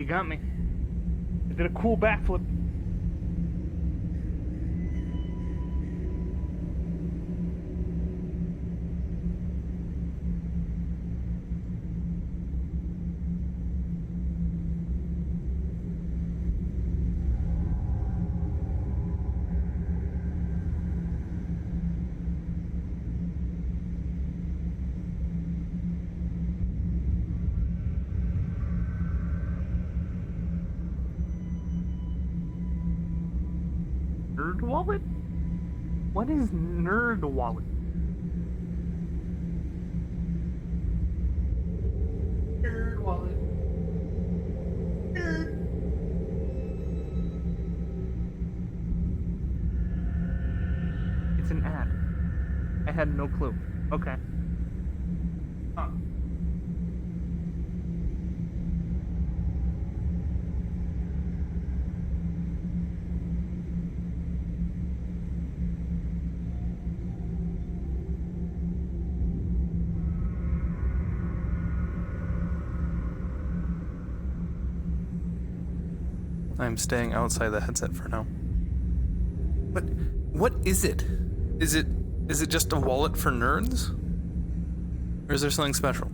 You got me. I did a cool backflip. Nerd wallet? What is nerd wallet? Nerd wallet. Nerd. It's an ad. I had no clue. Okay. Huh. I'm staying outside the headset for now. But what is it? Is it just a wallet for nerds? Or is there something special?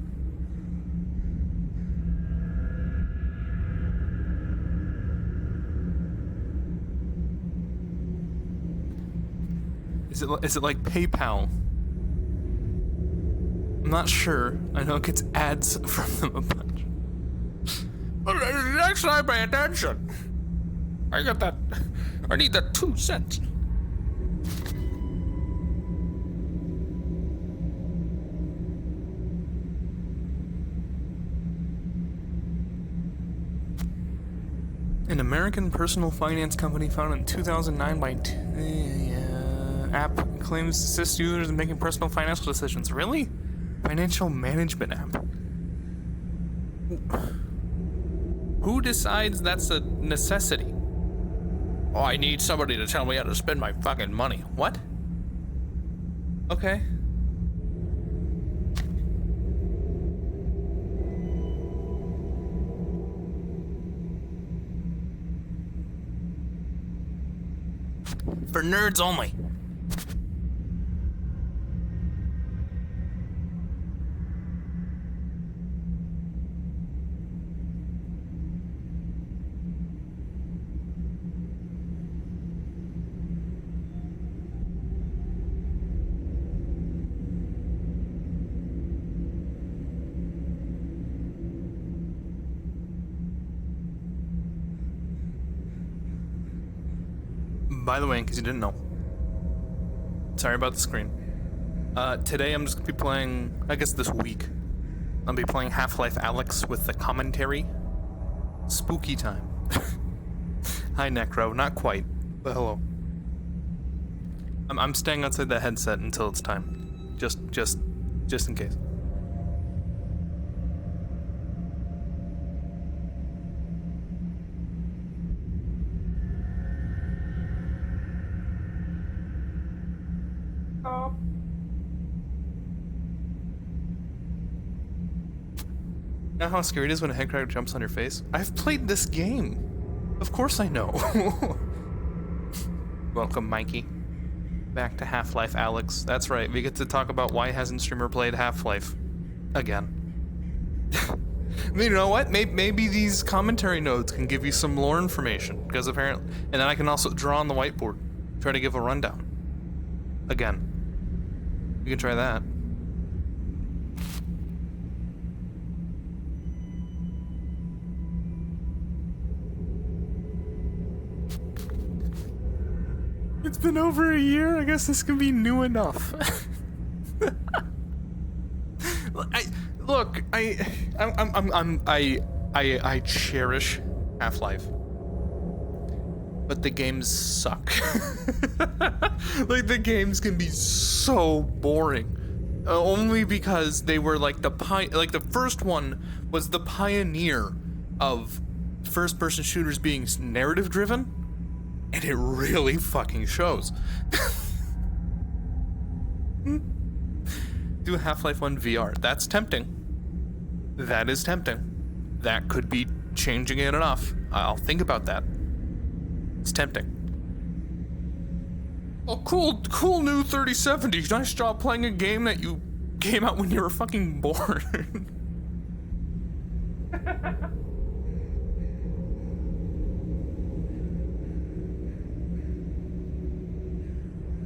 Is it like PayPal? I'm not sure. I know it gets ads from them a bunch. Next time, pay attention. I got that. I need that 2 cents. An American personal finance company founded in 2009 by app claims to assist users in making personal financial decisions. Really? Financial management app. Who decides that's a necessity? Oh, I need somebody to tell me how to spend my fucking money. What? Okay. For nerds only. By the way, in case you didn't know, sorry about the screen. Today I'm just gonna be playing, I guess this week, I'll be playing Half-Life Alyx with the commentary. Spooky time. Hi Necro, not quite, but hello. I'm staying outside the headset until it's time. Just in case. You know how scary it is when a headcracker jumps on your face? I've played this game. Of course I know. Welcome, Mikey. Back to Half-Life Alyx. That's right, we get to talk about why hasn't Streamer played Half-Life. Again. You know what? Maybe these commentary notes can give you some lore information, because apparently... And then I can also draw on the whiteboard. Try to give a rundown. Again. You can try that. It's been over a year. I guess this can be new enough. I cherish Half-Life, but the games suck. Like the games can be so boring, only because they were like the first one was the pioneer of first-person shooters being narrative-driven. And it really fucking shows. Do Half-Life 1 VR. That's tempting. That is tempting. That could be changing it enough. I'll think about that. It's tempting. Oh, cool new 3070. Nice job playing a game that you came out when you were fucking born.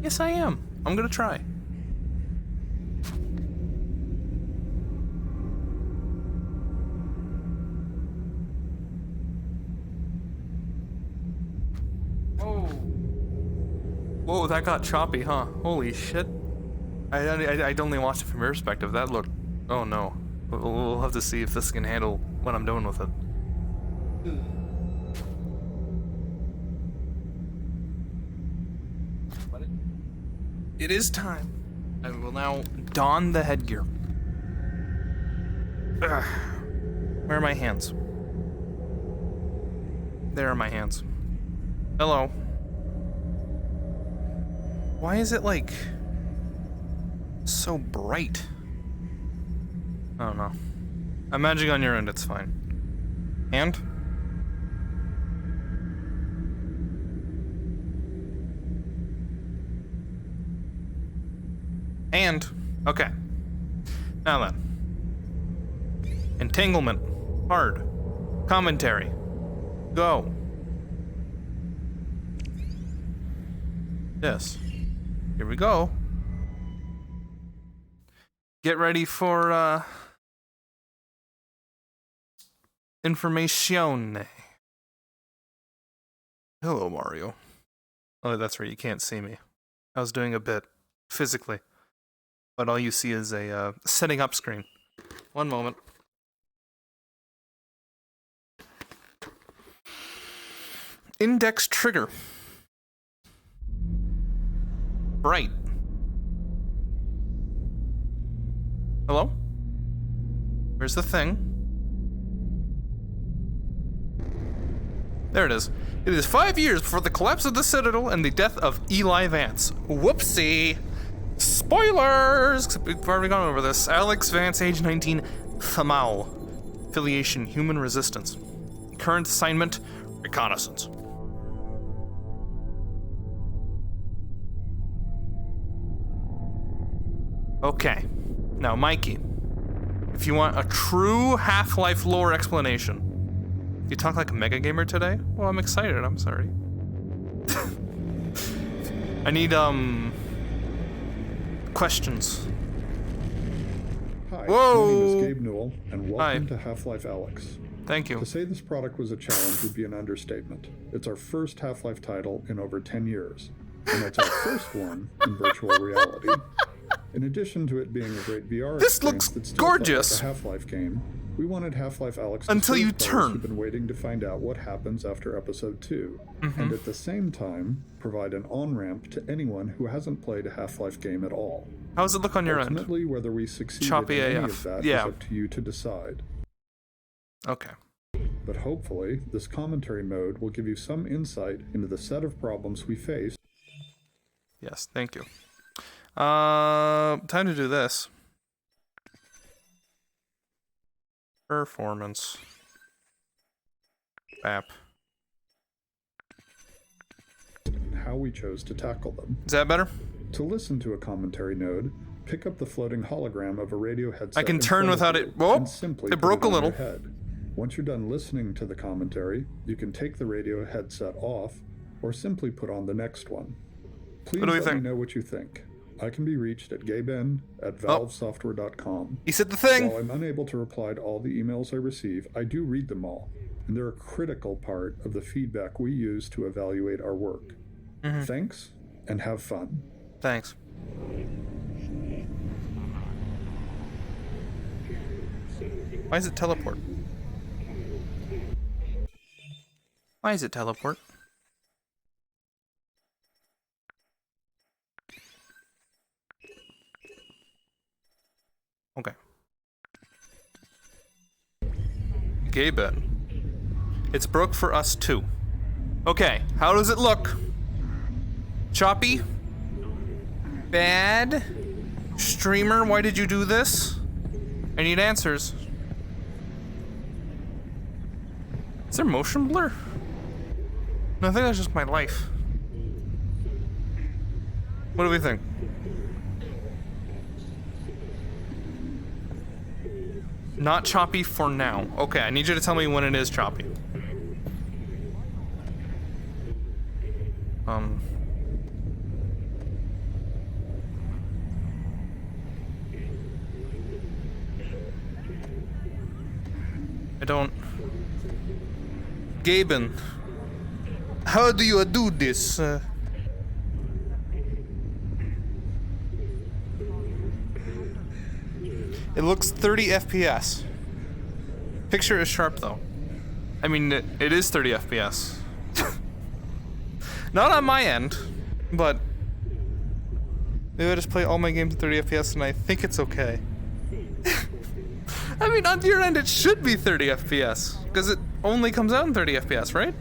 Yes, I am. I'm gonna try. Whoa, that got choppy, huh? Holy shit. I'd only watched it from your perspective. That looked... Oh no. We'll have to see if this can handle what I'm doing with it. It is time. I will now don the headgear. Ugh. Where are my hands? There are my hands. Hello. Why is it like so bright? I don't know. I'm magic on your end, it's fine. And? Okay. Now then. Entanglement. Hard. Commentary. Go. Yes. Here we go. Get ready for, information. Hello, Mario. Oh, that's right, you can't see me. I was doing a bit, physically. But all you see is a, setting up screen. One moment. Index trigger. Bright. Hello? Where's the thing? There it is. It is 5 years before the collapse of the Citadel and the death of Eli Vance. Whoopsie! Spoilers! We've already gone over this. Alex Vance, age 19, Thamau. Affiliation, Human Resistance. Current assignment, Reconnaissance. Okay. Now, Mikey, if you want a true Half-Life lore explanation, you talk like a mega gamer today? Well, I'm excited, I'm sorry. I need, questions. Hi, Whoa. my name is Gabe Newell, and welcome Hi. to Half-Life Alyx. Thank you. To say this product was a challenge would be an understatement. It's our first Half-Life title in over 10 years, and it's our first one in virtual reality. In addition to it being a great VR This experience looks that still gorgeous. felt like a Half-Life game, we wanted Half-Life Alyx to Until serve you players turn. who've been waiting to find out what happens after Episode 2, and at the same time, provide an on-ramp to anyone who hasn't played a Half-Life game at all. How does it look on your end? Ultimately, whether we succeed Choppy in any AF. of that Yeah. is up to you to decide. Okay. But hopefully, this commentary mode will give you some insight into the set of problems we face. Yes, thank you. Time to do this. Performance. App. And how we chose to tackle them. Is that better? To listen to a commentary node, pick up the floating hologram of a radio headset. I can in turn front of without you it. Whoa! and simply It put broke a on your little. head. Once you're done listening to the commentary, you can take the radio headset off, or simply put on the next one. Please What do we let think? me know what you think. I can be reached at gaben@valvesoftware.com. He said the thing. While I'm unable to reply to all the emails I receive, I do read them all, and they're a critical part of the feedback we use to evaluate our work. Thanks, and have fun. Thanks. Why is it teleport? Why is it teleport? Okay. Gaben. It's broke for us too. Okay, how does it look? Choppy? Bad? Streamer, why did you do this? I need answers. Is there motion blur? No, I think that's just my life. What do we think? Not choppy for now. Okay, I need you to tell me when it is choppy. I don't... Gaben, how do you do this? It looks 30 FPS. Picture is sharp though. I mean, it is 30 FPS. Not on my end, but maybe I just play all my games at 30 FPS and I think it's okay. I mean, on your end it should be 30 FPS, because it only comes out in 30 FPS, right?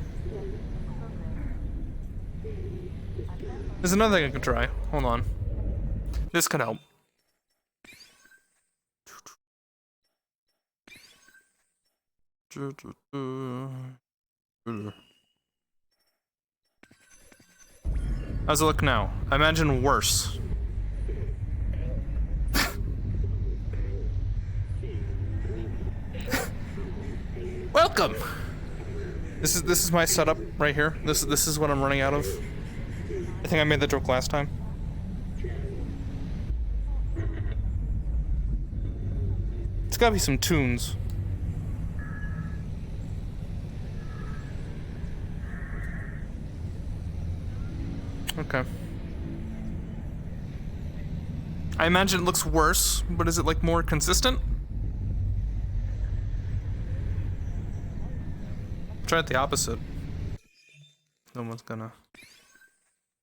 There's another thing I can try. Hold on. This could help. How's it look now? I imagine worse. Welcome. This is my setup right here. This is what I'm running out of. I think I made the joke last time. It's gotta be some tunes. Okay. I imagine it looks worse, but is it like more consistent? Try it the opposite. No one's gonna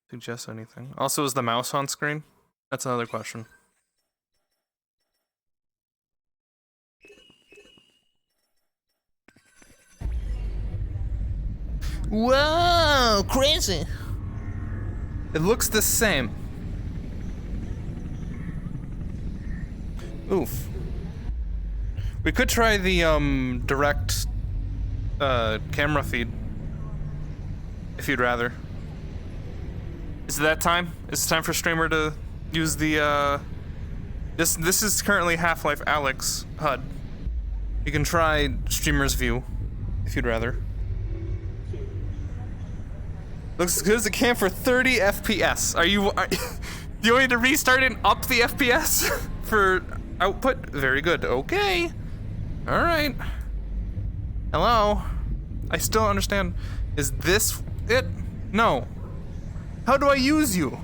suggest anything. Also, is the mouse on screen? That's another question. Whoa, crazy. It looks the same. Oof. We could try the direct camera feed, if you'd rather. Is it that time? Is it time for streamer to use the this is currently Half-Life Alyx HUD. You can try streamer's view, if you'd rather. Looks as good as it can for 30 FPS. Do you want me to restart and up the FPS for output? Very good. Okay. All right. Hello? I still don't understand. Is this it? No. How do I use you?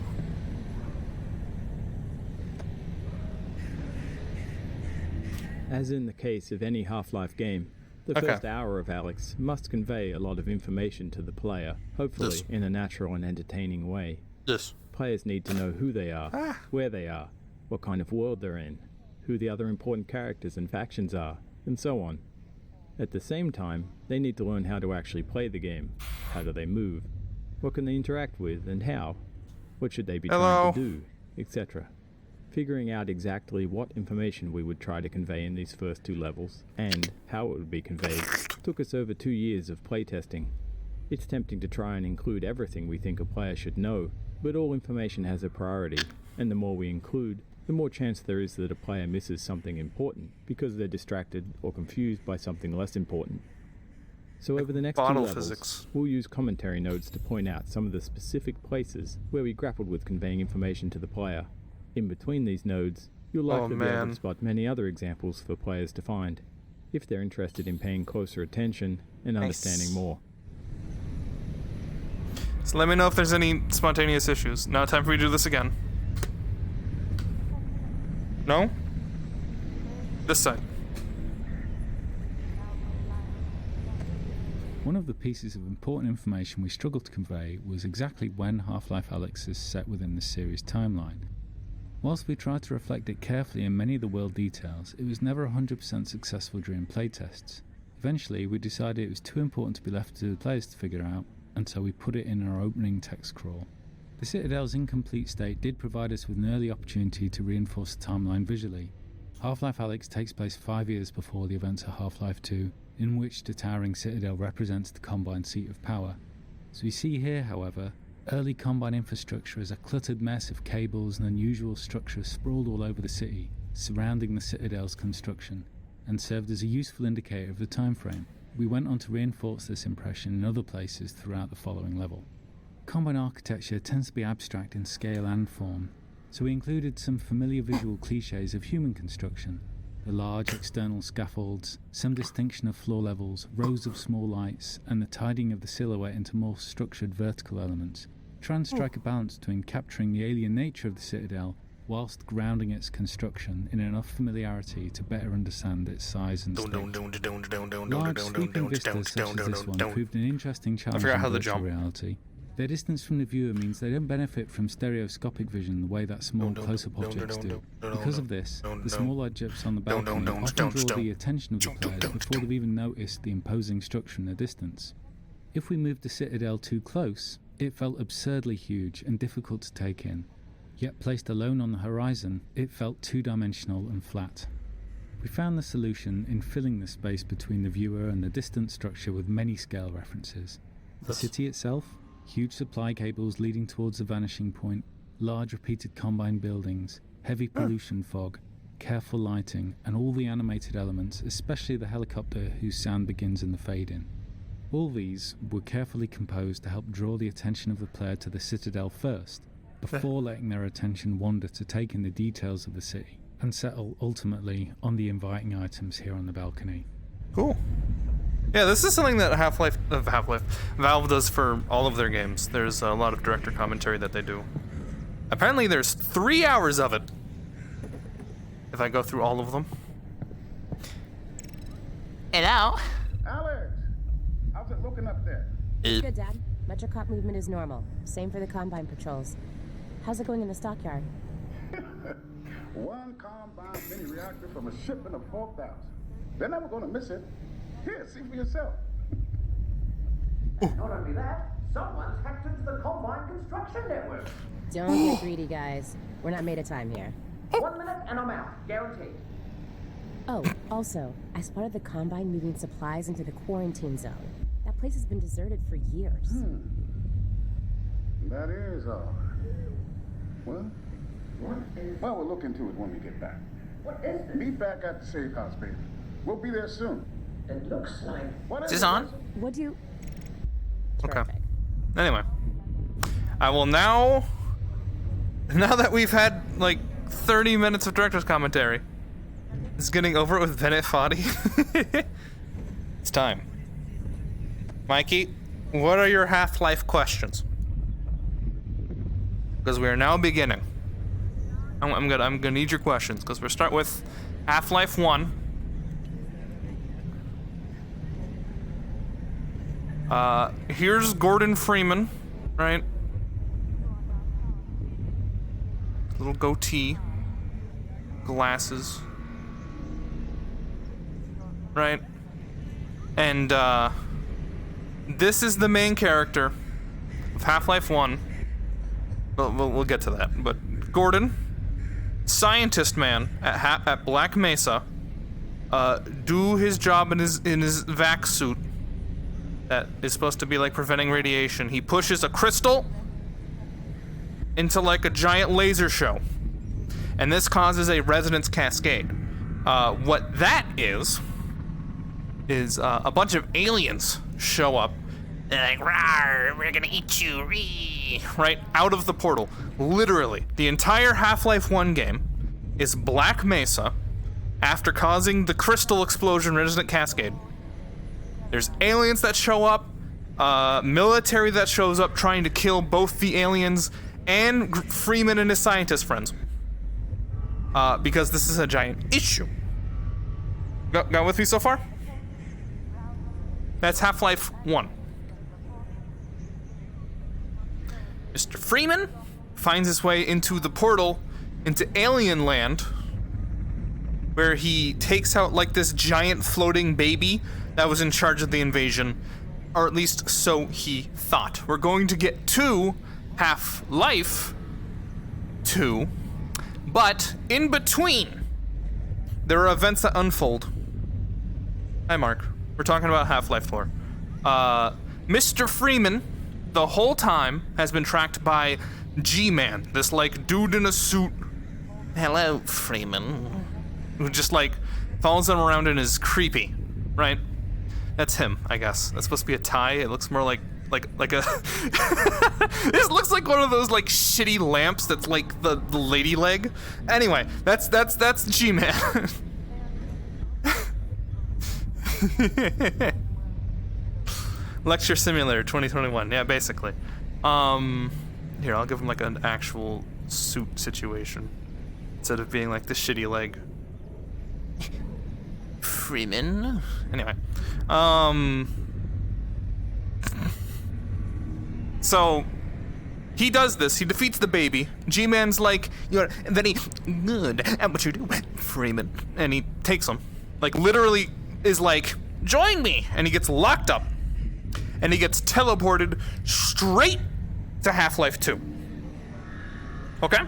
As in the case of any Half-Life game, the first hour of Alyx must convey a lot of information to the player, hopefully in a natural and entertaining way. Players need to know who they are, where they are, what kind of world they're in, who the other important characters and factions are, and so on. At the same time, they need to learn how to actually play the game. How do they move? What can they interact with and how? What should they be trying to do, etc. Figuring out exactly what information we would try to convey in these first two levels, and how it would be conveyed, took us over 2 years of playtesting. It's tempting to try and include everything we think a player should know, but all information has a priority, and the more we include, the more chance there is that a player misses something important because they're distracted or confused by something less important. So over the next 2 levels, we'll use commentary notes to point out some of the specific places where we grappled with conveying information to the player. In between these nodes, you'll likely be able to spot many other examples for players to find, if they're interested in paying closer attention and understanding more. So let me know if there's any spontaneous issues. Now time for me to do this again. No? This side. One of the pieces of important information we struggled to convey was exactly when Half-Life Alyx is set within the series timeline. Whilst we tried to reflect it carefully in many of the world details, it was never 100% successful during playtests. Eventually, we decided it was too important to be left to the players to figure out, and so we put it in our opening text crawl. The Citadel's incomplete state did provide us with an early opportunity to reinforce the timeline visually. Half-Life Alyx takes place 5 years before the events of Half-Life 2, in which the towering Citadel represents the Combine seat of power. As we see here, however, early Combine infrastructure is a cluttered mess of cables and unusual structures sprawled all over the city, surrounding the Citadel's construction, and served as a useful indicator of the time frame. We went on to reinforce this impression in other places throughout the following level. Combine architecture tends to be abstract in scale and form, so we included some familiar visual cliches of human construction. The large external scaffolds, some distinction of floor levels, rows of small lights, and the tidying of the silhouette into more structured vertical elements try and strike a balance between capturing the alien nature of the Citadel whilst grounding its construction in enough familiarity to better understand its size and state. Large sweeping vistas such as this one proved an interesting challenge in virtual reality. Their distance from the viewer means they don't benefit from stereoscopic vision the way that small close-up objects do. Because of this, the small objects on the balcony often draw the attention of the players before they've even noticed the imposing structure in the distance. If we moved the Citadel too close, it felt absurdly huge and difficult to take in. Yet placed alone on the horizon, it felt two-dimensional and flat. We found the solution in filling the space between the viewer and the distant structure with many scale references. The city itself, huge supply cables leading towards the vanishing point, large repeated Combine buildings, heavy pollution fog, careful lighting, and all the animated elements, especially the helicopter whose sound begins in the fade-in. All these were carefully composed to help draw the attention of the player to the Citadel first, before letting their attention wander to take in the details of the city, and settle ultimately on the inviting items here on the balcony. Cool. Yeah, this is something that Valve does for all of their games. There's a lot of director commentary that they do. Apparently there's 3 hours of it, if I go through all of them. Hello? Alex, how's it looking up there? Good, Dad. Metrocop movement is normal. Same for the Combine patrols. How's it going in the stockyard? One Combine mini reactor from a shipment of 4,000. They're never going to miss it. Here, see for yourself. Not only that, someone's hacked into the Combine construction network. Don't get greedy, guys. We're not made of time here. 1 minute and I'm out, guaranteed. Oh, also, I spotted the Combine moving supplies into the quarantine zone. That place has been deserted for years. That is odd. Well, we'll look into it when we get back. What is this? Meet back at the safe house, baby. We'll be there soon. It looks like... Is this on? What do you... Okay. Terrific. Anyway. I will now that we've had, like, 30 minutes of director's commentary, it's getting over it with Bennett Foddy. It's time. Mikey, what are your Half-Life questions? Because we are now beginning. I'm gonna need your questions, because we're start with Half-Life 1. Here's Gordon Freeman, right? Little goatee, glasses, right? And this is the main character of Half-Life 1. We'll get to that, but Gordon, scientist man at Black Mesa, do his job in his vac suit that is supposed to be like preventing radiation. He pushes a crystal into like a giant laser show, and this causes a resonance cascade. What that is a bunch of aliens show up. They're like, "Rawr, we're gonna eat you," right out of the portal. Literally, the entire Half-Life 1 game is Black Mesa after causing the crystal explosion resonant cascade. There's aliens that show up, military that shows up trying to kill both the aliens and Freeman and his scientist friends. Because this is a giant issue. Got with me so far? That's Half-Life 1. Mr. Freeman finds his way into the portal into Alien Land, where he takes out like this giant floating baby that was in charge of the invasion, or at least so he thought. We're going to get to Half-Life 2, but in between there are events that unfold. Hi, Mark. We're talking about Half-Life 4. Mr. Freeman, the whole time, has been tracked by G-Man, this, like, dude in a suit. Hello, Freeman. Who just, like, follows him around and is creepy, right? That's him, I guess. That's supposed to be a tie. It looks more like a... This looks like one of those, like, shitty lamps that's, like, the lady leg. Anyway, that's G-Man. Lecture Simulator 2021. Yeah, basically. Here, I'll give him, like, an actual suit situation instead of being, like, the shitty leg. Freeman. Anyway. So he does this. He defeats the baby. G-Man's like, and then he, good at what you do, Freeman. And he takes him. Like, literally is like, join me. And he gets locked up. And he gets teleported straight to Half-Life 2. Okay?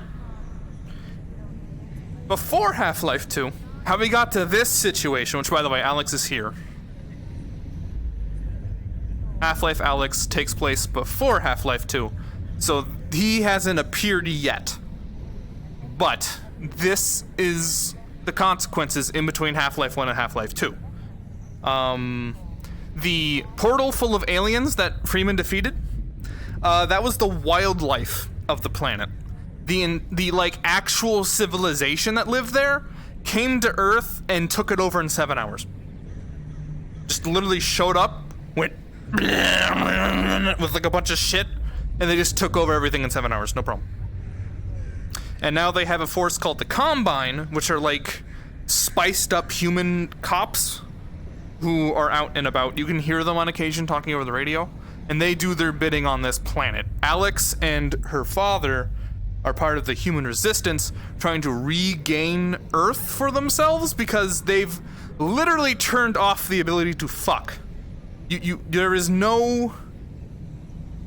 Before Half-Life 2, how we got to this situation, which, by the way, Alex is here. Half-Life Alyx takes place before Half-Life 2, so he hasn't appeared yet. But this is the consequences in between Half-Life 1 and Half-Life 2. The portal full of aliens that Freeman defeated, that was the wildlife of the planet. The like actual civilization that lived there came to Earth and took it over in 7 hours. Just literally showed up, went with like a bunch of shit, and they just took over everything in 7 hours, no problem. And now they have a force called the Combine, which are like spiced up human cops who are out and about. You can hear them on occasion talking over the radio, and they do their bidding on this planet. Alyx and her father are part of the human resistance, trying to regain Earth for themselves because they've literally turned off the ability to fuck. There is no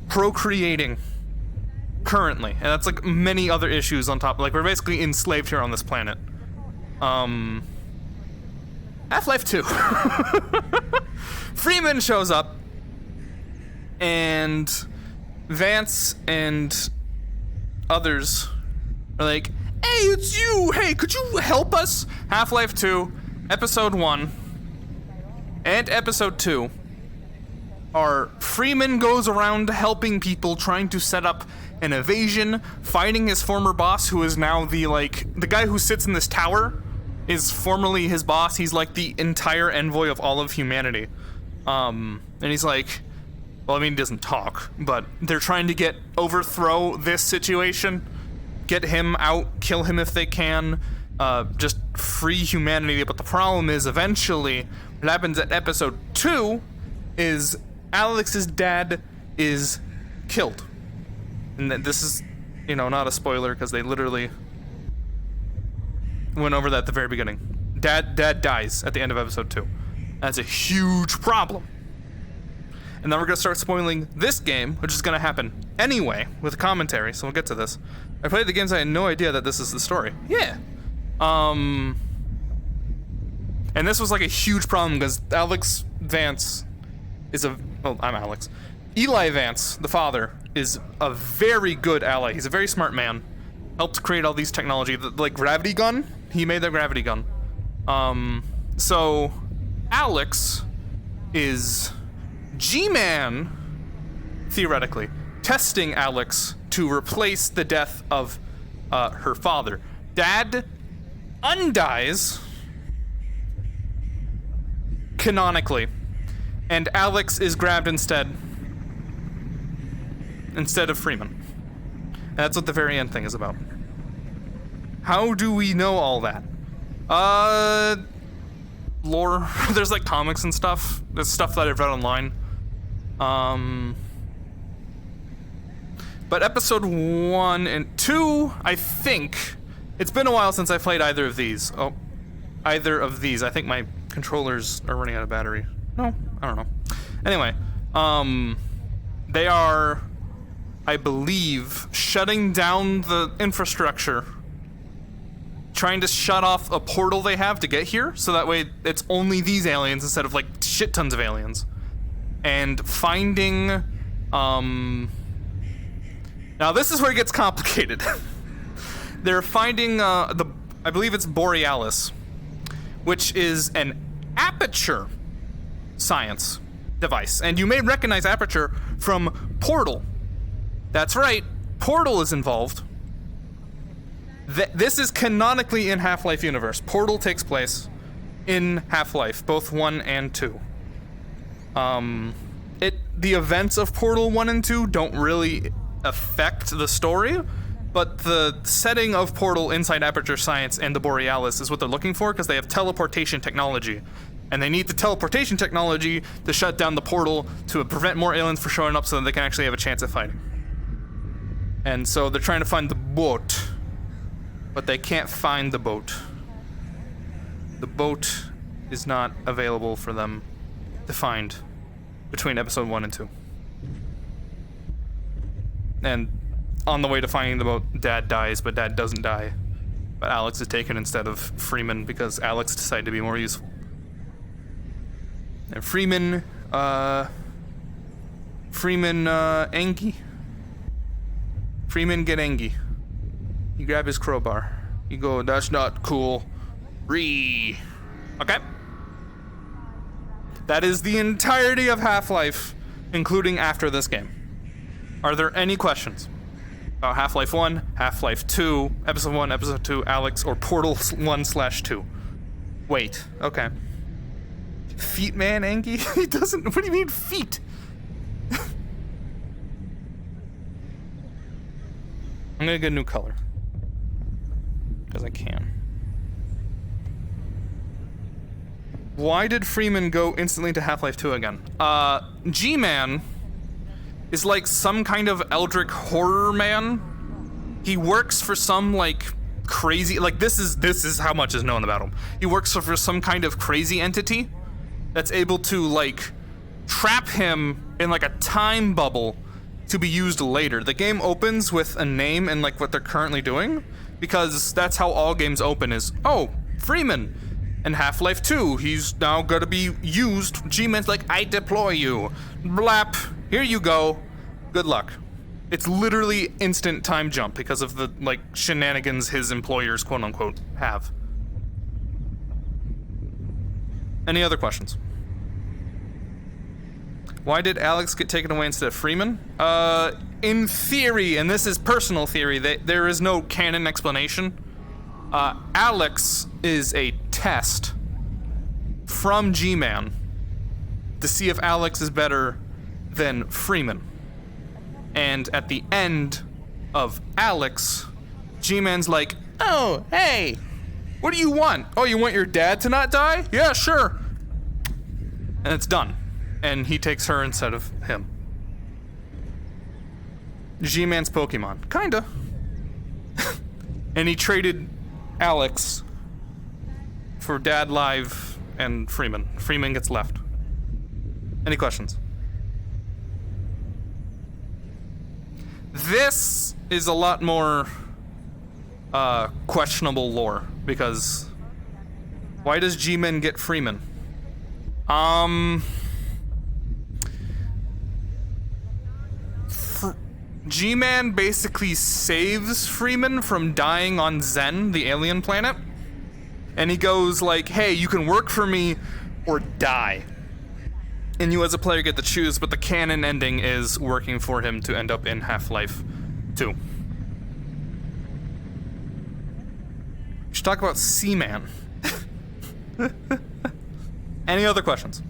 procreating currently, and that's like many other issues on top. Like, we're basically enslaved here on this planet. Half-Life 2. Freeman shows up, and Vance and others are like, hey, it's you! Hey, could you help us? Half-Life 2, Episode 1, and Episode 2 are Freeman goes around helping people, trying to set up an evasion, fighting his former boss, who is now the guy who sits in this tower is formerly his boss. He's like the entire envoy of all of humanity. And he's like, well, I mean, he doesn't talk, but they're trying to overthrow this situation, get him out, kill him if they can, just free humanity. But the problem is, eventually, what happens at Episode 2 is Alyx's dad is killed. And this is, not a spoiler, because they literally went over that at the very beginning. Dad dies at the end of Episode 2. That's a huge problem. And then we're going to start spoiling this game, which is going to happen anyway, with commentary, so we'll get to this. I played the games, I had no idea that this is the story. Yeah. And this was like a huge problem, because Alyx Vance is I'm Alex. Eli Vance, the father, is a very good ally. He's a very smart man. Helped create all these technology, like gravity gun. He made the gravity gun. So Alyx is G-Man, theoretically, testing Alyx to replace the death of her father. Dad undies canonically, and Alyx is grabbed instead of Freeman. And that's what the very end thing is about. How do we know all that? Lore. There's like comics and stuff. There's stuff that I've read online. But Episode 1 and 2, I think, it's been a while since I played either of these. I think my controllers are running out of battery. No, I don't know. Anyway, they are, I believe, shutting down the infrastructure, trying to shut off a portal they have to get here, so that way it's only these aliens instead of like shit tons of aliens. And finding, now this is where it gets complicated. They're finding I believe it's Borealis, which is an aperture science device. And you may recognize Aperture from Portal. That's right, Portal is involved. This is canonically in Half-Life universe. Portal takes place in Half-Life, both 1 and 2. The events of Portal 1 and 2 don't really affect the story, but the setting of Portal inside Aperture Science and the Borealis is what they're looking for, because they have teleportation technology. And they need the teleportation technology to shut down the portal to prevent more aliens from showing up so that they can actually have a chance at fighting. And so they're trying to find the boat, but they can't find the boat. The boat is not available for them to find between episode 1 and 2. And on the way to finding the boat, Dad dies, but Dad doesn't die. But Alex is taken instead of Freeman because Alex decided to be more useful. And Freeman, Engie. Freeman get Engie. You grab his crowbar. You go, that's not cool. Okay. That is the entirety of Half-Life, including after this game. Are there any questions about Half-Life 1, Half-Life 2, Episode 1, Episode 2, Alex, or Portal 1/2? Wait, okay. Feet man, Engie? He doesn't, what do you mean feet? I'm gonna get a new color. Because I can. Why did Freeman go instantly to Half-Life 2 again? G-Man is like some kind of eldritch horror man. He works for some like crazy, like this is how much is known about him. He works for some kind of crazy entity that's able to like trap him in like a time bubble to be used later. The game opens with a name and like what they're currently doing, because that's how all games open is, oh, Freeman. In Half-Life 2, he's now gonna be used. G-Man's like, I deploy you. Blap, here you go. Good luck. It's literally instant time jump because of the like shenanigans his employers, quote unquote, have. Any other questions? Why did Alex get taken away instead of Freeman? In theory, and this is personal theory, there is no canon explanation. Alex is a test from G-Man to see if Alex is better than Freeman. And at the end of Alex, G-Man's like, oh, hey, what do you want? Oh, you want your dad to not die? Yeah, sure. And it's done. And he takes her instead of him. G-Man's Pokemon. Kinda. And he traded Alex for Dad Live and Freeman. Freeman gets left. Any questions? This is a lot more questionable lore, because why does G-Man get Freeman? G-Man basically saves Freeman from dying on Zen, the alien planet. And he goes like, hey, you can work for me or die. And you as a player get to choose, but the canon ending is working for him to end up in Half-Life 2. We should talk about Seaman. Any other questions?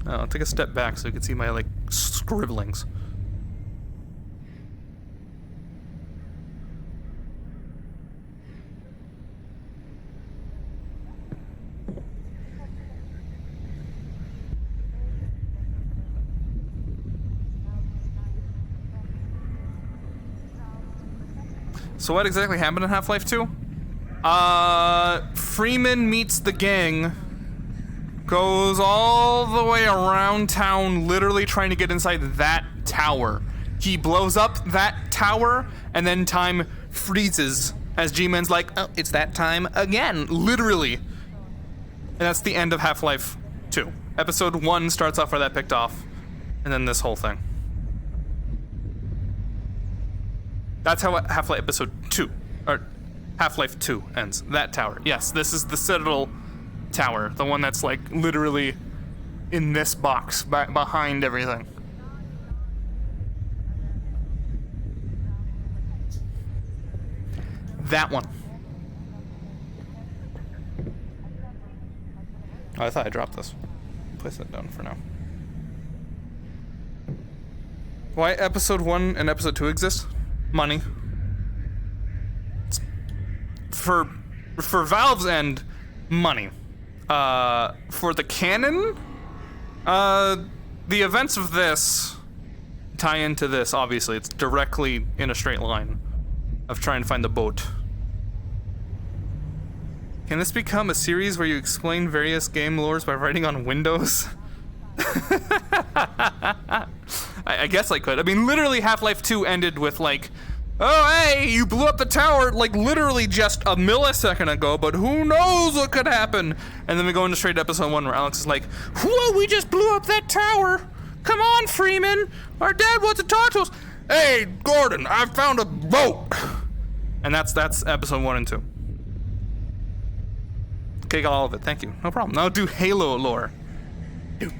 I'll take a step back so you can see my like scribblings. So what exactly happened in Half-Life 2? Freeman meets the gang, goes all the way around town, literally trying to get inside that tower. He blows up that tower, and then time freezes as G-Man's like, oh, it's that time again, literally. And that's the end of Half-Life 2. Episode 1 starts off where that picked off, and then this whole thing. That's how Half-Life Episode 2, or Half-Life 2 ends. That tower. Yes, this is the Citadel Tower, the one that's like literally in this box behind everything. That one. Oh, I thought I dropped this. Place that down for now. Why Episode 1 and Episode 2 exist? Money. It's for Valve's end, money. For the canon, the events of this tie into this, obviously. It's directly in a straight line of trying to find the boat. Can this become a series where you explain various game lores by writing on windows? I guess I could. I mean, literally Half-Life 2 ended with like, oh, hey, you blew up the tower, like literally just a millisecond ago, but who knows what could happen? And then we go into straight to Episode 1 where Alex is like, whoa, we just blew up that tower. Come on, Freeman. Our dad wants to talk to us. Hey, Gordon, I found a boat. And that's Episode 1 and 2. Okay, got all of it. Thank you. No problem. Now do Halo lore. I'd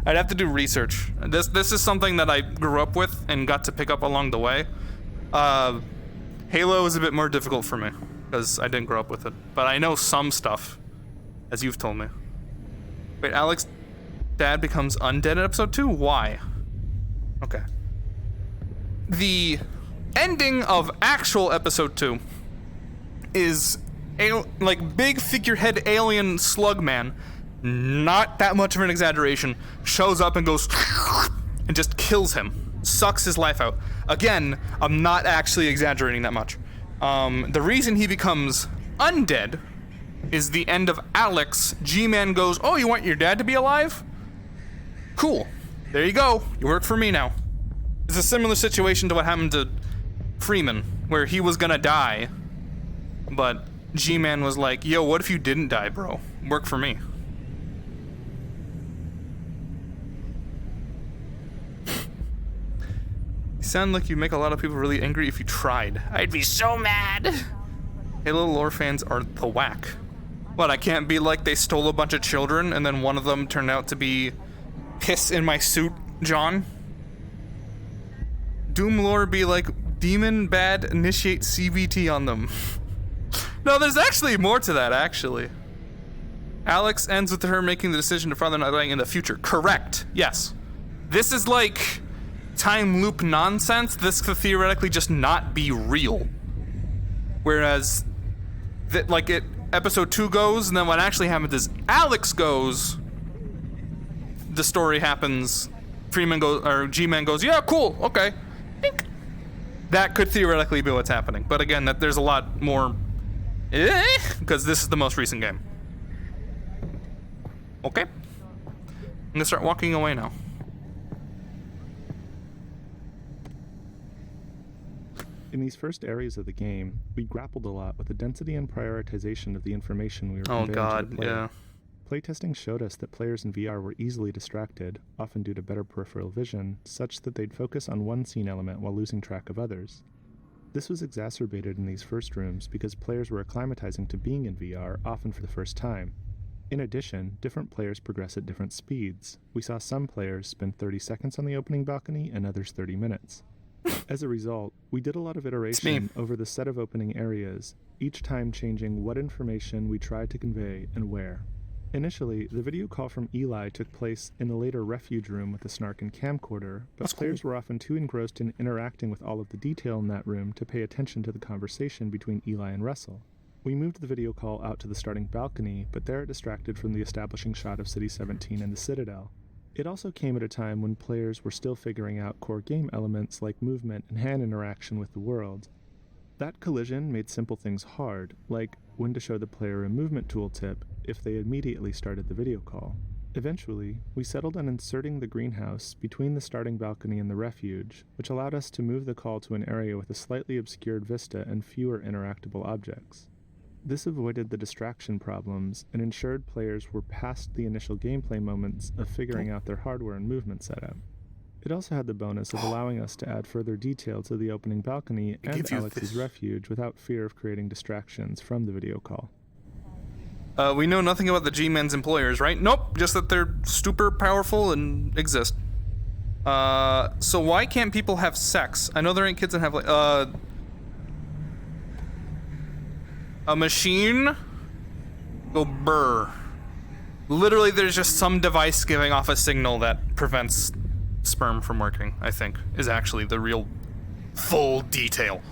have to do research. This is something that I grew up with and got to pick up along the way. Halo is a bit more difficult for me because I didn't grow up with it, but I know some stuff, as you've told me. Wait, Alex, dad becomes undead in Episode 2? Why? Okay. The ending of actual Episode 2 is like big figurehead alien slug man, not that much of an exaggeration, shows up and goes and just kills him, sucks his life out. Again, I'm not actually exaggerating that much. The reason he becomes undead is the end of Alex. G-Man goes, oh, you want your dad to be alive? Cool. There you go. You work for me now. It's a similar situation to what happened to Freeman, where he was gonna die, but G-Man was like, yo, what if you didn't die, bro? Work for me. You sound like you make a lot of people really angry if you tried. I'd be so mad. Halo lore fans are the whack. What, I can't be like they stole a bunch of children and then one of them turned out to be piss in my suit, John? Doom lore be like, demon bad, initiate CVT on them. No, there's actually more to that, actually. Alex ends with her making the decision to father not dying in the future. Correct, yes. This is like time loop nonsense. This could theoretically just not be real. Whereas, Episode 2 goes, and then what actually happens is Alex goes, the story happens, Freeman goes, or G-Man goes, yeah, cool, okay. Dink. That could theoretically be what's happening. But again, there's a lot more, because this is the most recent game. Okay. I'm gonna start walking away now. In these first areas of the game, we grappled a lot with the density and prioritization of the information we were conveying to the player. Yeah. Playtesting showed us that players in VR were easily distracted, often due to better peripheral vision, such that they'd focus on one scene element while losing track of others. This was exacerbated in these first rooms because players were acclimatizing to being in VR, often for the first time. In addition, different players progress at different speeds. We saw some players spend 30 seconds on the opening balcony and others 30 minutes. As a result, we did a lot of iteration over the set of opening areas, each time changing what information we tried to convey and where. Initially, the video call from Eli took place in the later refuge room with the Snarkin camcorder, but players were often too engrossed in interacting with all of the detail in that room to pay attention to the conversation between Eli and Russell. We moved the video call out to the starting balcony, but there it distracted from the establishing shot of City 17 and the Citadel. It also came at a time when players were still figuring out core game elements like movement and hand interaction with the world. That collision made simple things hard, like when to show the player a movement tooltip if they immediately started the video call. Eventually, we settled on inserting the greenhouse between the starting balcony and the refuge, which allowed us to move the call to an area with a slightly obscured vista and fewer interactable objects. This avoided the distraction problems and ensured players were past the initial gameplay moments of figuring out their hardware and movement setup. It also had the bonus of allowing us to add further detail to the opening balcony and Alex's refuge without fear of creating distractions from the video call. We know nothing about the G-Men's employers, right? Nope, just that they're super powerful and exist. So why can't people have sex? I know there ain't kids that have, like, a machine? Go burr. Literally, there's just some device giving off a signal that prevents sperm from working, I think, is actually the real full detail.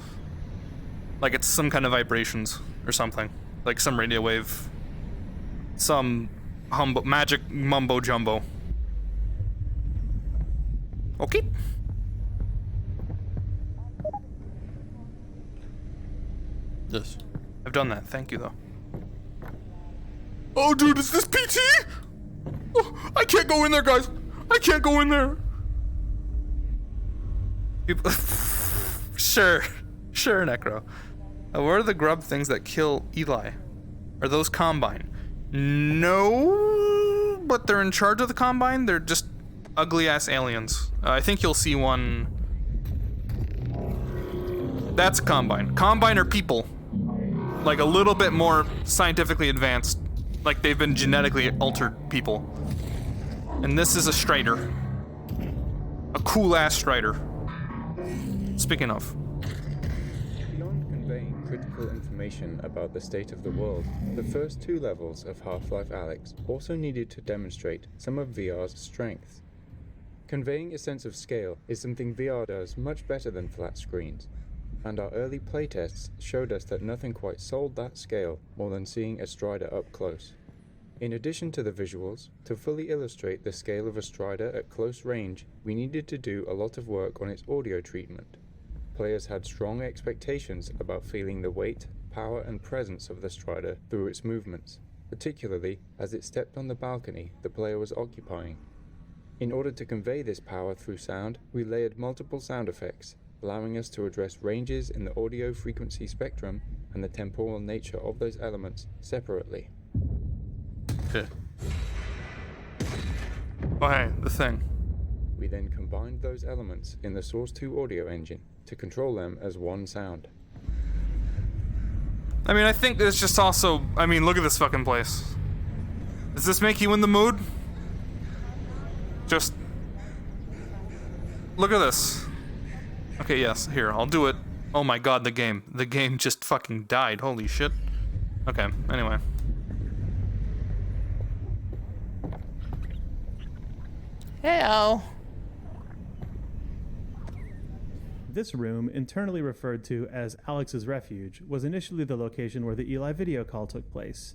Like it's some kind of vibrations or something. Like some radio wave. Some magic mumbo jumbo. Okay. Yes. I've done that, thank you though. Oh dude, is this PT? Oh, I can't go in there, guys. I can't go in there. People Sure, Necro. What are the grub things that kill Eli? Are those Combine? No, but they're in charge of the Combine. They're just ugly-ass aliens. I think you'll see one. That's a Combine. Combine are people. Like a little bit more scientifically advanced. Like they've been genetically altered people. And this is a Strider. A cool-ass Strider. Speaking of. Beyond conveying critical information about the state of the world, the first two levels of Half-Life Alyx also needed to demonstrate some of VR's strengths. Conveying a sense of scale is something VR does much better than flat screens, and our early playtests showed us that nothing quite sold that scale more than seeing a Strider up close. In addition to the visuals, to fully illustrate the scale of a Strider at close range, we needed to do a lot of work on its audio treatment. Players had strong expectations about feeling the weight, power and presence of the Strider through its movements, particularly as it stepped on the balcony the player was occupying. In order to convey this power through sound, we layered multiple sound effects, allowing us to address ranges in the audio frequency spectrum and the temporal nature of those elements separately. Okay. Oh hey, the thing. We then combined those elements in the Source 2 audio engine to control them as one sound. I mean, I think there's just also, I mean, look at this fucking place. Does this make you in the mood? Just look at this. Okay, yes, here, I'll do it. Oh my god, the game just fucking died. Holy shit. Okay, anyway. Hello. This room, internally referred to as Alex's Refuge, was initially the location where the Eli video call took place.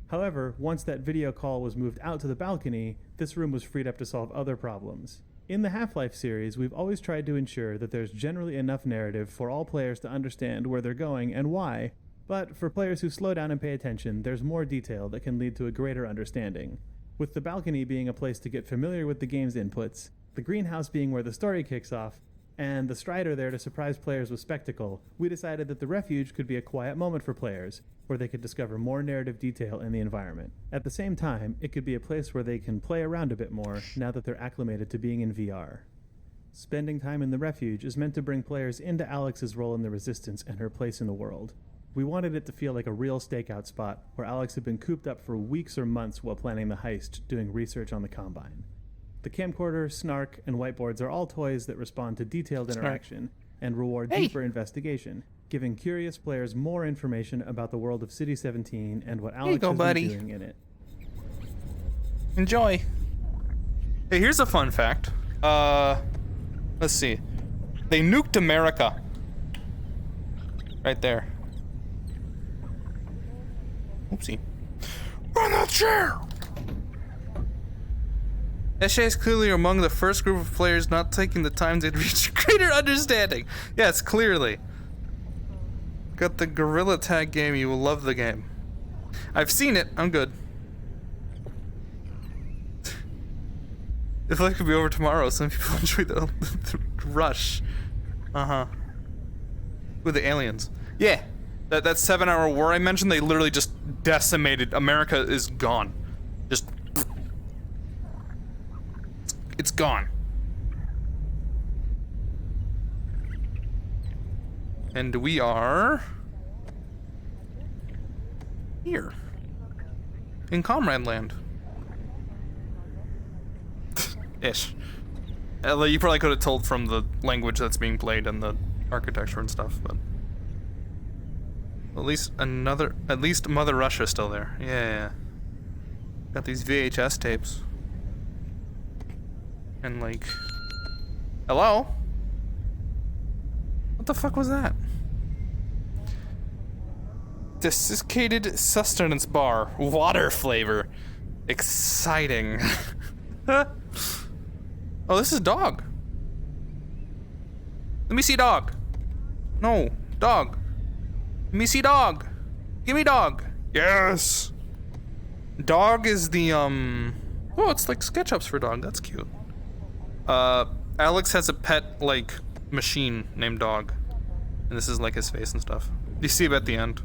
However, once that video call was moved out to the balcony, this room was freed up to solve other problems. In the Half-Life series, we've always tried to ensure that there's generally enough narrative for all players to understand where they're going and why, but for players who slow down and pay attention, there's more detail that can lead to a greater understanding. With the balcony being a place to get familiar with the game's inputs, the greenhouse being where the story kicks off, and the Strider there to surprise players with spectacle, we decided that the Refuge could be a quiet moment for players, where they could discover more narrative detail in the environment. At the same time, it could be a place where they can play around a bit more now that they're acclimated to being in VR. Spending time in the Refuge is meant to bring players into Alex's role in the Resistance and her place in the world. We wanted it to feel like a real stakeout spot, where Alex had been cooped up for weeks or months while planning the heist, doing research on the Combine. The camcorder, Snark, and whiteboards are all toys that respond to detailed interaction and reward deeper investigation, giving curious players more information about the world of City 17 and what Alex has been doing in it. Enjoy. Hey, here's a fun fact. Let's see. They nuked America. Right there. Oopsie. Run that chair! SJ is clearly among the first group of players not taking the time to reach a greater understanding. Yes, clearly. Got the Gorilla Tag game. You will love the game. I've seen it. I'm good. If life could be over tomorrow, some people enjoy the rush. Uh-huh. With the aliens. Yeah. That 7-hour war I mentioned, they literally just decimated. America is gone. Just... It's gone. And we are... here. In Comrade Land. Ish. You probably could have told from the language that's being played and the architecture and stuff, but... At least Mother Russia's still there. Yeah. Got these VHS tapes. And like... Hello? What the fuck was that? Desiccated sustenance bar. Water flavor. Exciting. Oh, this is dog. Let me see dog. No, dog. Let me see dog. Give me dog. Yes. Dog is the oh, it's like SketchUps for dog. That's cute. Alex has a pet like machine named Dog, and this is like his face and stuff. You see him at the end.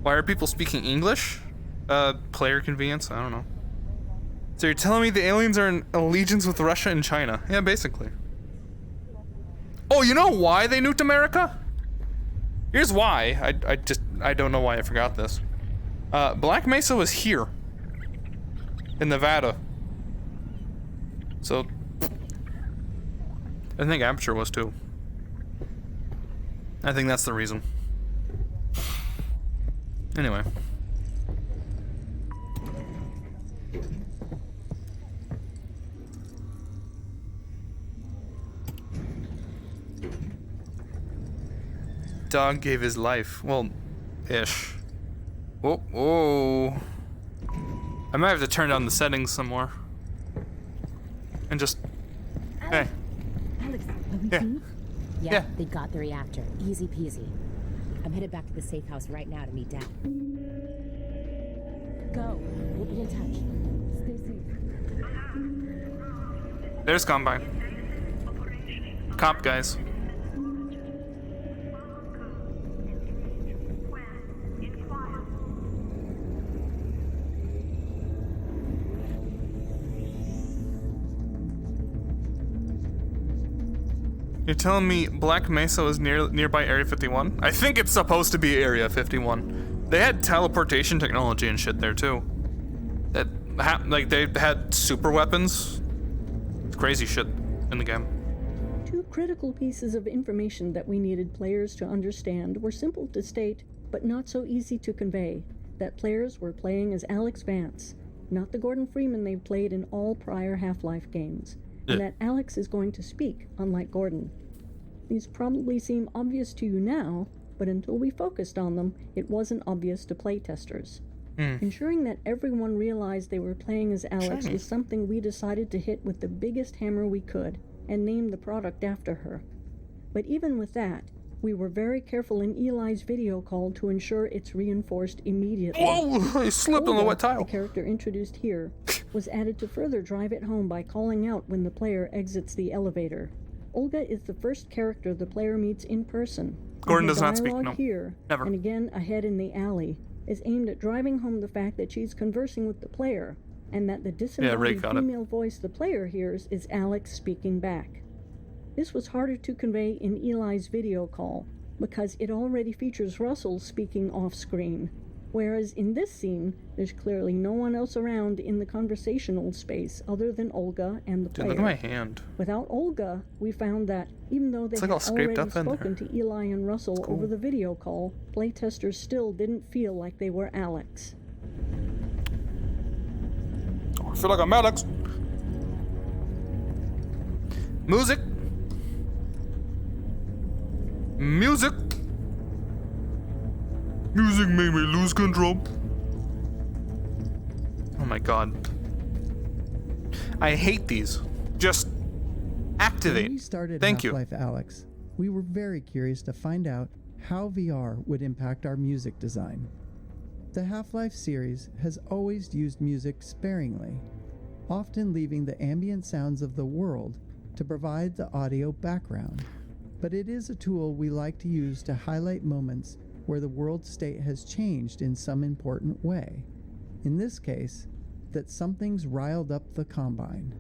Why are people speaking English? Player convenience. I don't know. So you're telling me the aliens are in allegiance with Russia and China? Yeah, basically. Oh, you know why they nuked America? Here's why. I don't know why I forgot this. Black Mesa was here. In Nevada. So... I think Aperture was too. I think that's the reason. Anyway. Dog gave his life. Well, ish. Oh, oh. I might have to turn down the settings some more. And just... Hey. Alex, yeah, they got the reactor. Easy peasy. I'm headed back to the safe house right now to meet Dad. Go. We'll be in touch. Stay safe. There's Combine. Cop guys. You're telling me Black Mesa was nearby Area 51? I think it's supposed to be Area 51. They had teleportation technology and shit there too. Like they had super weapons. It's crazy shit in the game. Two critical pieces of information that we needed players to understand were simple to state, but not so easy to convey. That players were playing as Alex Vance, not the Gordon Freeman they've played in all prior Half-Life games. And that Alex is going to speak, unlike Gordon. These probably seem obvious to you now, but until we focused on them, it wasn't obvious to playtesters. Ensuring that everyone realized they were playing as Alex was something we decided to hit with the biggest hammer we could, and name the product after her. But even with that, we were very careful in Eli's video call to ensure it's reinforced immediately. Oh, I slipped on the wet tile. The character introduced here was added to further drive it home by calling out when the player exits the elevator. Olga is the first character the player meets in person. Gordon does not speak, no. Here, never. And again ahead in the alley, is aimed at driving home the fact that she's conversing with the player, and that the disembodied female voice the player hears is Alex speaking back. This was harder to convey in Eli's video call, because it already features Russell speaking off-screen, whereas in this scene, there's clearly no one else around in the conversational space other than Olga and the player. Dude, look at my hand. Without Olga, we found that, even though they had already spoken to Eli and Russell over the video call, playtesters still didn't feel like they were Alex. I feel like I'm Alex. Music. Music. Music made me lose control. Oh my god. I hate these. Just activate. When we started Thank Half-Life Alex, we were very curious to find out how VR would impact our music design. The Half-Life series has always used music sparingly, often leaving the ambient sounds of the world to provide the audio background. But it is a tool we like to use to highlight moments where the world state has changed in some important way. In this case, that something's riled up the Combine.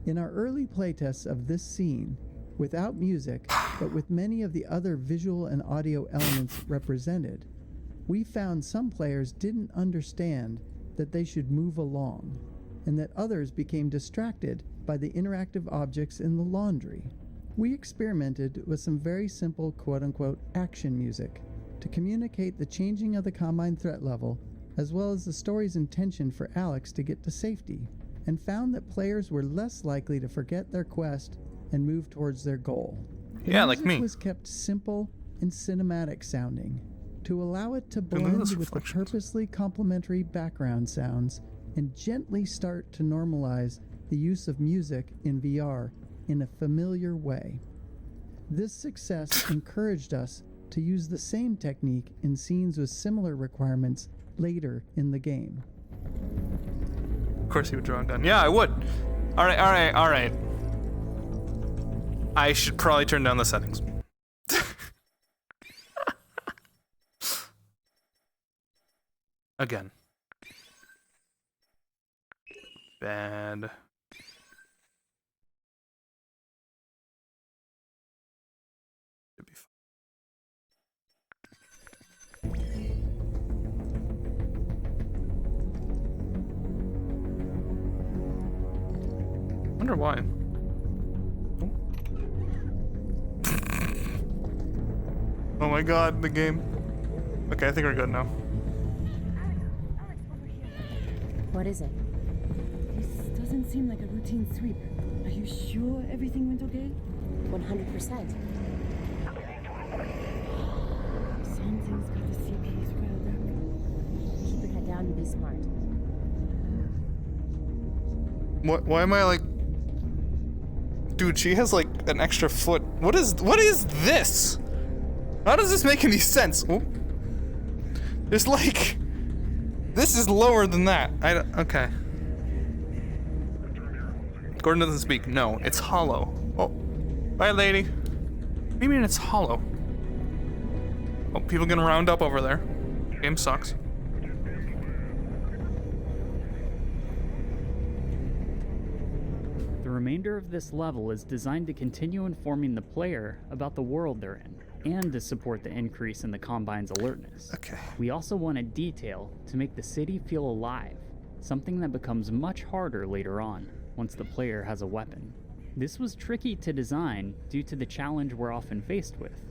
In our early playtests of this scene, without music, but with many of the other visual and audio elements represented, we found some players didn't understand that they should move along, and that others became distracted by the interactive objects in the laundry. We experimented with some very simple quote-unquote action music to communicate the changing of the Combine threat level, as well as the story's intention for Alex to get to safety, and found that players were less likely to forget their quest and move towards their goal. Yeah, like me. It was kept simple and cinematic sounding to allow it to blend with the purposely complementary background sounds and gently start to normalize the use of music in VR in a familiar way. This success encouraged us to use the same technique in scenes with similar requirements later in the game. Of course he would draw a gun. Yeah, I would. All right. I should probably turn down the settings. Again. Bad. Should be fine. Wonder why. Oh my god, the game. Okay, I think we're good now. What is it? This doesn't seem like a routine sweep. Are you sure everything went okay? 100%. Something's got the CPs riled up. Keep your head down and be smart. Why am I like... Dude, she has like an extra foot. What is this? How does this make any sense? Oh. There's like... This is lower than that. Okay. Gordon doesn't speak. No, it's hollow. Oh. Bye, lady. What do you mean it's hollow? Oh, people gonna round up over there. Game sucks. The remainder of this level is designed to continue informing the player about the world they're in, and to support the increase in the Combine's alertness. Okay. We also wanted detail to make the city feel alive, something that becomes much harder later on, once the player has a weapon. This was tricky to design due to the challenge we're often faced with,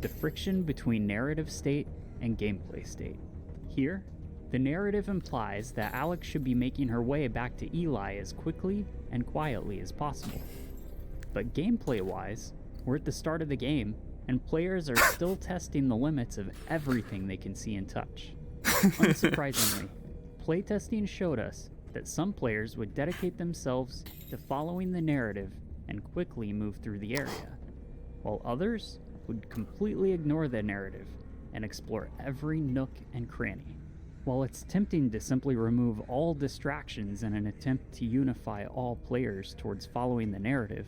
the friction between narrative state and gameplay state. Here, the narrative implies that Alex should be making her way back to Eli as quickly and quietly as possible. But gameplay-wise, we're at the start of the game, and players are still testing the limits of everything they can see and touch. Unsurprisingly, playtesting showed us that some players would dedicate themselves to following the narrative and quickly move through the area, while others would completely ignore the narrative and explore every nook and cranny. While it's tempting to simply remove all distractions in an attempt to unify all players towards following the narrative,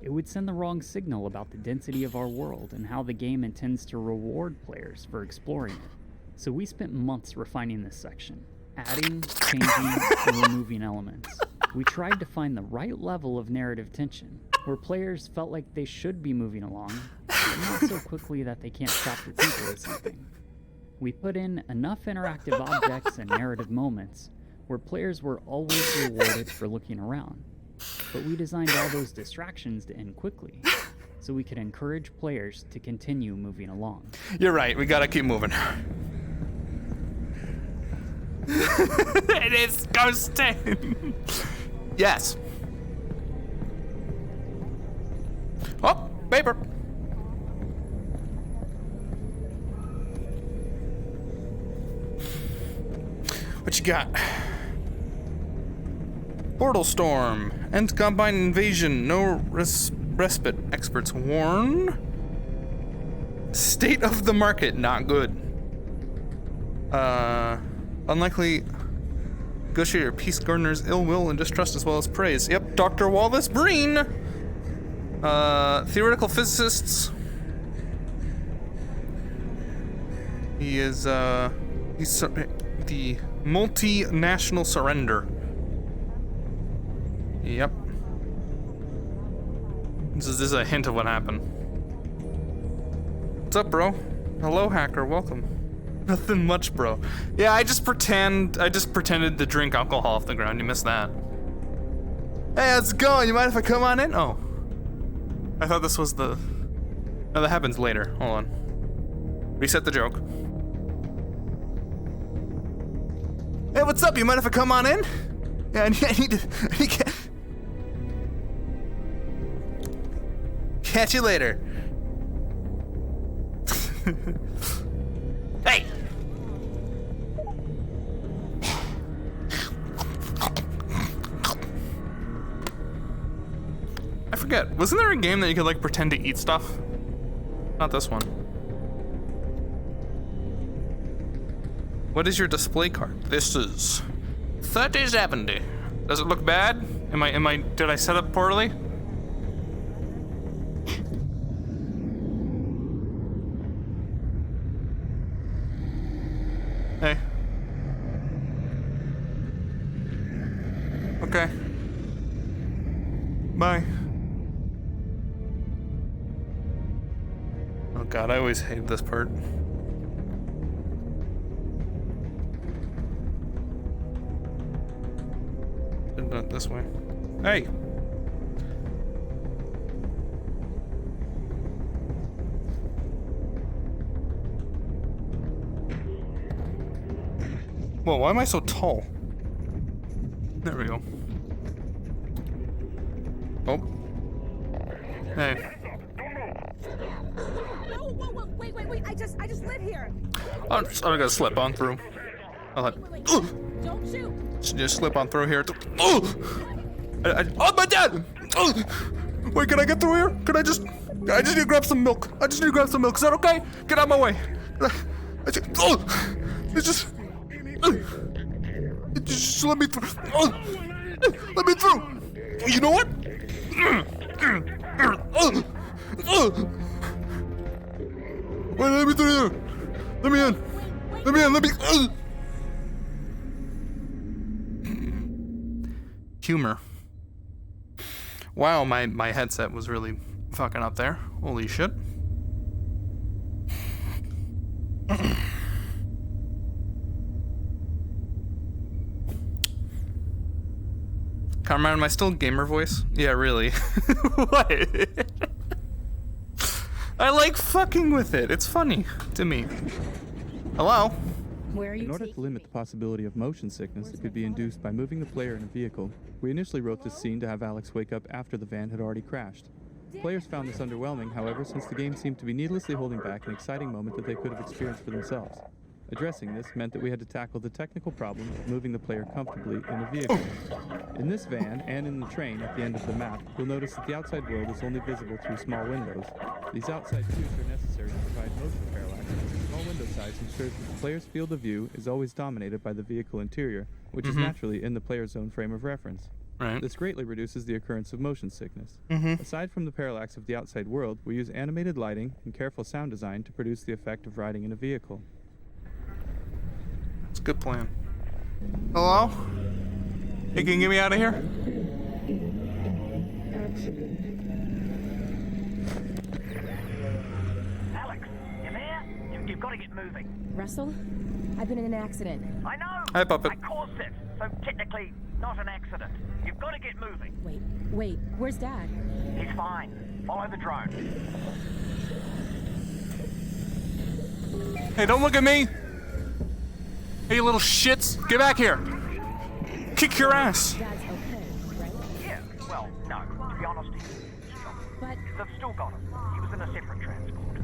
it would send the wrong signal about the density of our world and how the game intends to reward players for exploring it. So we spent months refining this section, adding, changing, and removing elements. We tried to find the right level of narrative tension, where players felt like they should be moving along, but not so quickly that they can't stop to tinker with something. We put in enough interactive objects and narrative moments where players were always rewarded for looking around. But we designed all those distractions to end quickly, so we could encourage players to continue moving along. You're right, we gotta keep moving. It is ghosting! Yes. Oh, paper! What you got? Portal storm. End Combine invasion. No respite. Experts warn. State of the market, not good. Unlikely negotiator, peace garners ill will and distrust as well as praise. Yep, Dr. Wallace Breen. Theoretical physicists. He is, he's the multinational surrender. Yep. This is a hint of what happened. What's up, bro? Hello, hacker. Welcome. Nothing much, bro. Yeah, I just pretended to drink alcohol off the ground. You missed that. Hey, how's it going? You mind if I come on in? Oh. I thought this was the... No, that happens later. Hold on. Reset the joke. Hey, what's up? You mind if I come on in? Yeah, I need to... Catch you later. Hey! I forget. Wasn't there a game that you could like pretend to eat stuff? Not this one. What is your display card? This is 3070. Does it look bad? Did I set up poorly? Hey. Okay. Bye. Oh god, I always hate this part. Should've done it this way. Hey! Whoa, why am I so tall? There we go. Oh. Hey. Whoa, wait, I just live here. I'm gonna slip on through. I'll Don't shoot. just slip on through here. Oh, oh my dad! Wait, can I get through here? I just need to grab some milk. Is that okay? Get out of my way. Just let me through. Let me through. You know what? Wait, let me through here. Let me in. Humor. Wow, my headset was really fucking up there. Holy shit. Carmine, am I still gamer voice? Yeah, really. What? I like fucking with it. It's funny to me. Hello? In order to limit the possibility of motion sickness that could be induced by moving the player in a vehicle, we initially wrote this scene to have Alex wake up after the van had already crashed. Players found this underwhelming, however, since the game seemed to be needlessly holding back an exciting moment that they could have experienced for themselves. Addressing this meant that we had to tackle the technical problem of moving the player comfortably in a vehicle. In this van, and in the train at the end of the map, you'll notice that the outside world is only visible through small windows. These outside tubes are necessary to provide motion parallax. Small window size ensures that the player's field of view is always dominated by the vehicle interior, which is naturally in the player's own frame of reference. Right. This greatly reduces the occurrence of motion sickness. Aside from the parallax of the outside world, we use animated lighting and careful sound design to produce the effect of riding in a vehicle. It's a good plan. Hello? Hey, can you get me out of here? Alex, you there? You've got to get moving. Russell? I've been in an accident. I know. Hi, Puppet. I caused it, so technically not an accident. You've got to get moving. Wait, where's Dad? He's fine. Follow the drone. Hey, don't look at me! Hey, you little shits! Get back here! Kick your ass! Dad's okay, right? Yeah, well, no. To be honest, he's But... They've still got him. He was in a separate transport.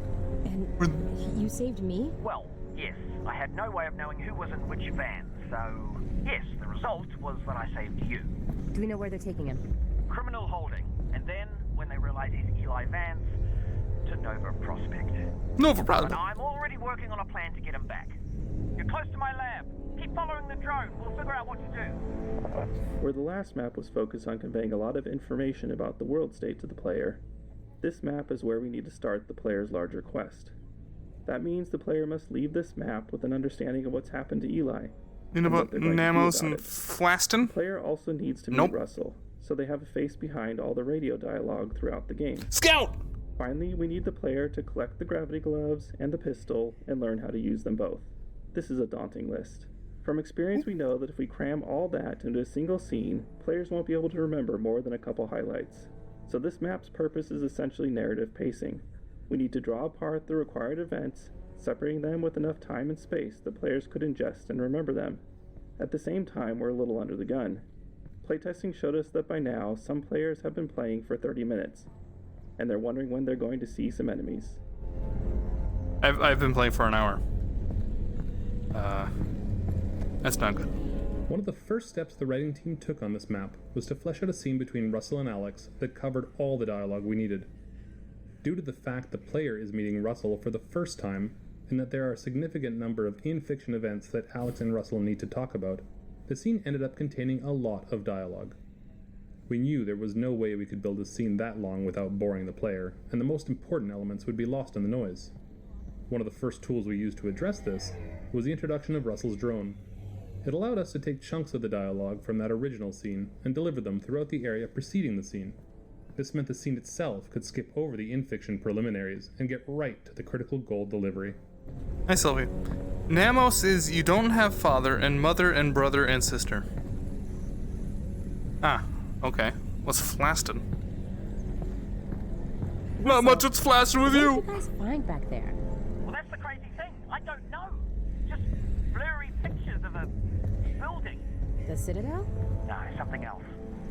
And you saved me? Well, yes. I had no way of knowing who was in which van, so... Yes, the result was that I saved you. Do we know where they're taking him? Criminal holding. And then, when they realize he's Eli Vance, to to Nova Prospect. Nova But Prospect. I'm already working on a plan to get him back. You're close to my lab. Keep following the drone. We'll figure out what to do. Where the last map was focused on conveying a lot of information about the world state to the player, this map is where we need to start the player's larger quest. That means the player must leave this map with an understanding of what's happened to Eli. You know about Namos and Flaston? The player also needs to meet Russell, so they have a face behind all the radio dialogue throughout the game. Scout! Finally, we need the player to collect the gravity gloves and the pistol and learn how to use them both. This is a daunting list. From experience, we know that if we cram all that into a single scene, players won't be able to remember more than a couple highlights. So this map's purpose is essentially narrative pacing. We need to draw apart the required events, separating them with enough time and space that players could ingest and remember them. At the same time, we're a little under the gun. Playtesting showed us that by now, some players have been playing for 30 minutes, and they're wondering when they're going to see some enemies. I've been playing for an hour. That's not good. One of the first steps the writing team took on this map was to flesh out a scene between Russell and Alex that covered all the dialogue we needed. Due to the fact the player is meeting Russell for the first time, and that there are a significant number of in-fiction events that Alex and Russell need to talk about, the scene ended up containing a lot of dialogue. We knew there was no way we could build a scene that long without boring the player, and the most important elements would be lost in the noise. One of the first tools we used to address this was the introduction of Russell's drone. It allowed us to take chunks of the dialogue from that original scene and deliver them throughout the area preceding the scene. This meant the scene itself could skip over the in-fiction preliminaries and get right to the critical goal delivery. Hi, Sylvie. Namos is you don't have father and mother and brother and sister. Ah, okay. What's Flaston? Not much what's Flaston with you! What did you guys find back there? Well, that's the crazy thing. I don't know. Just blurry pictures of a building. The Citadel? No, something else.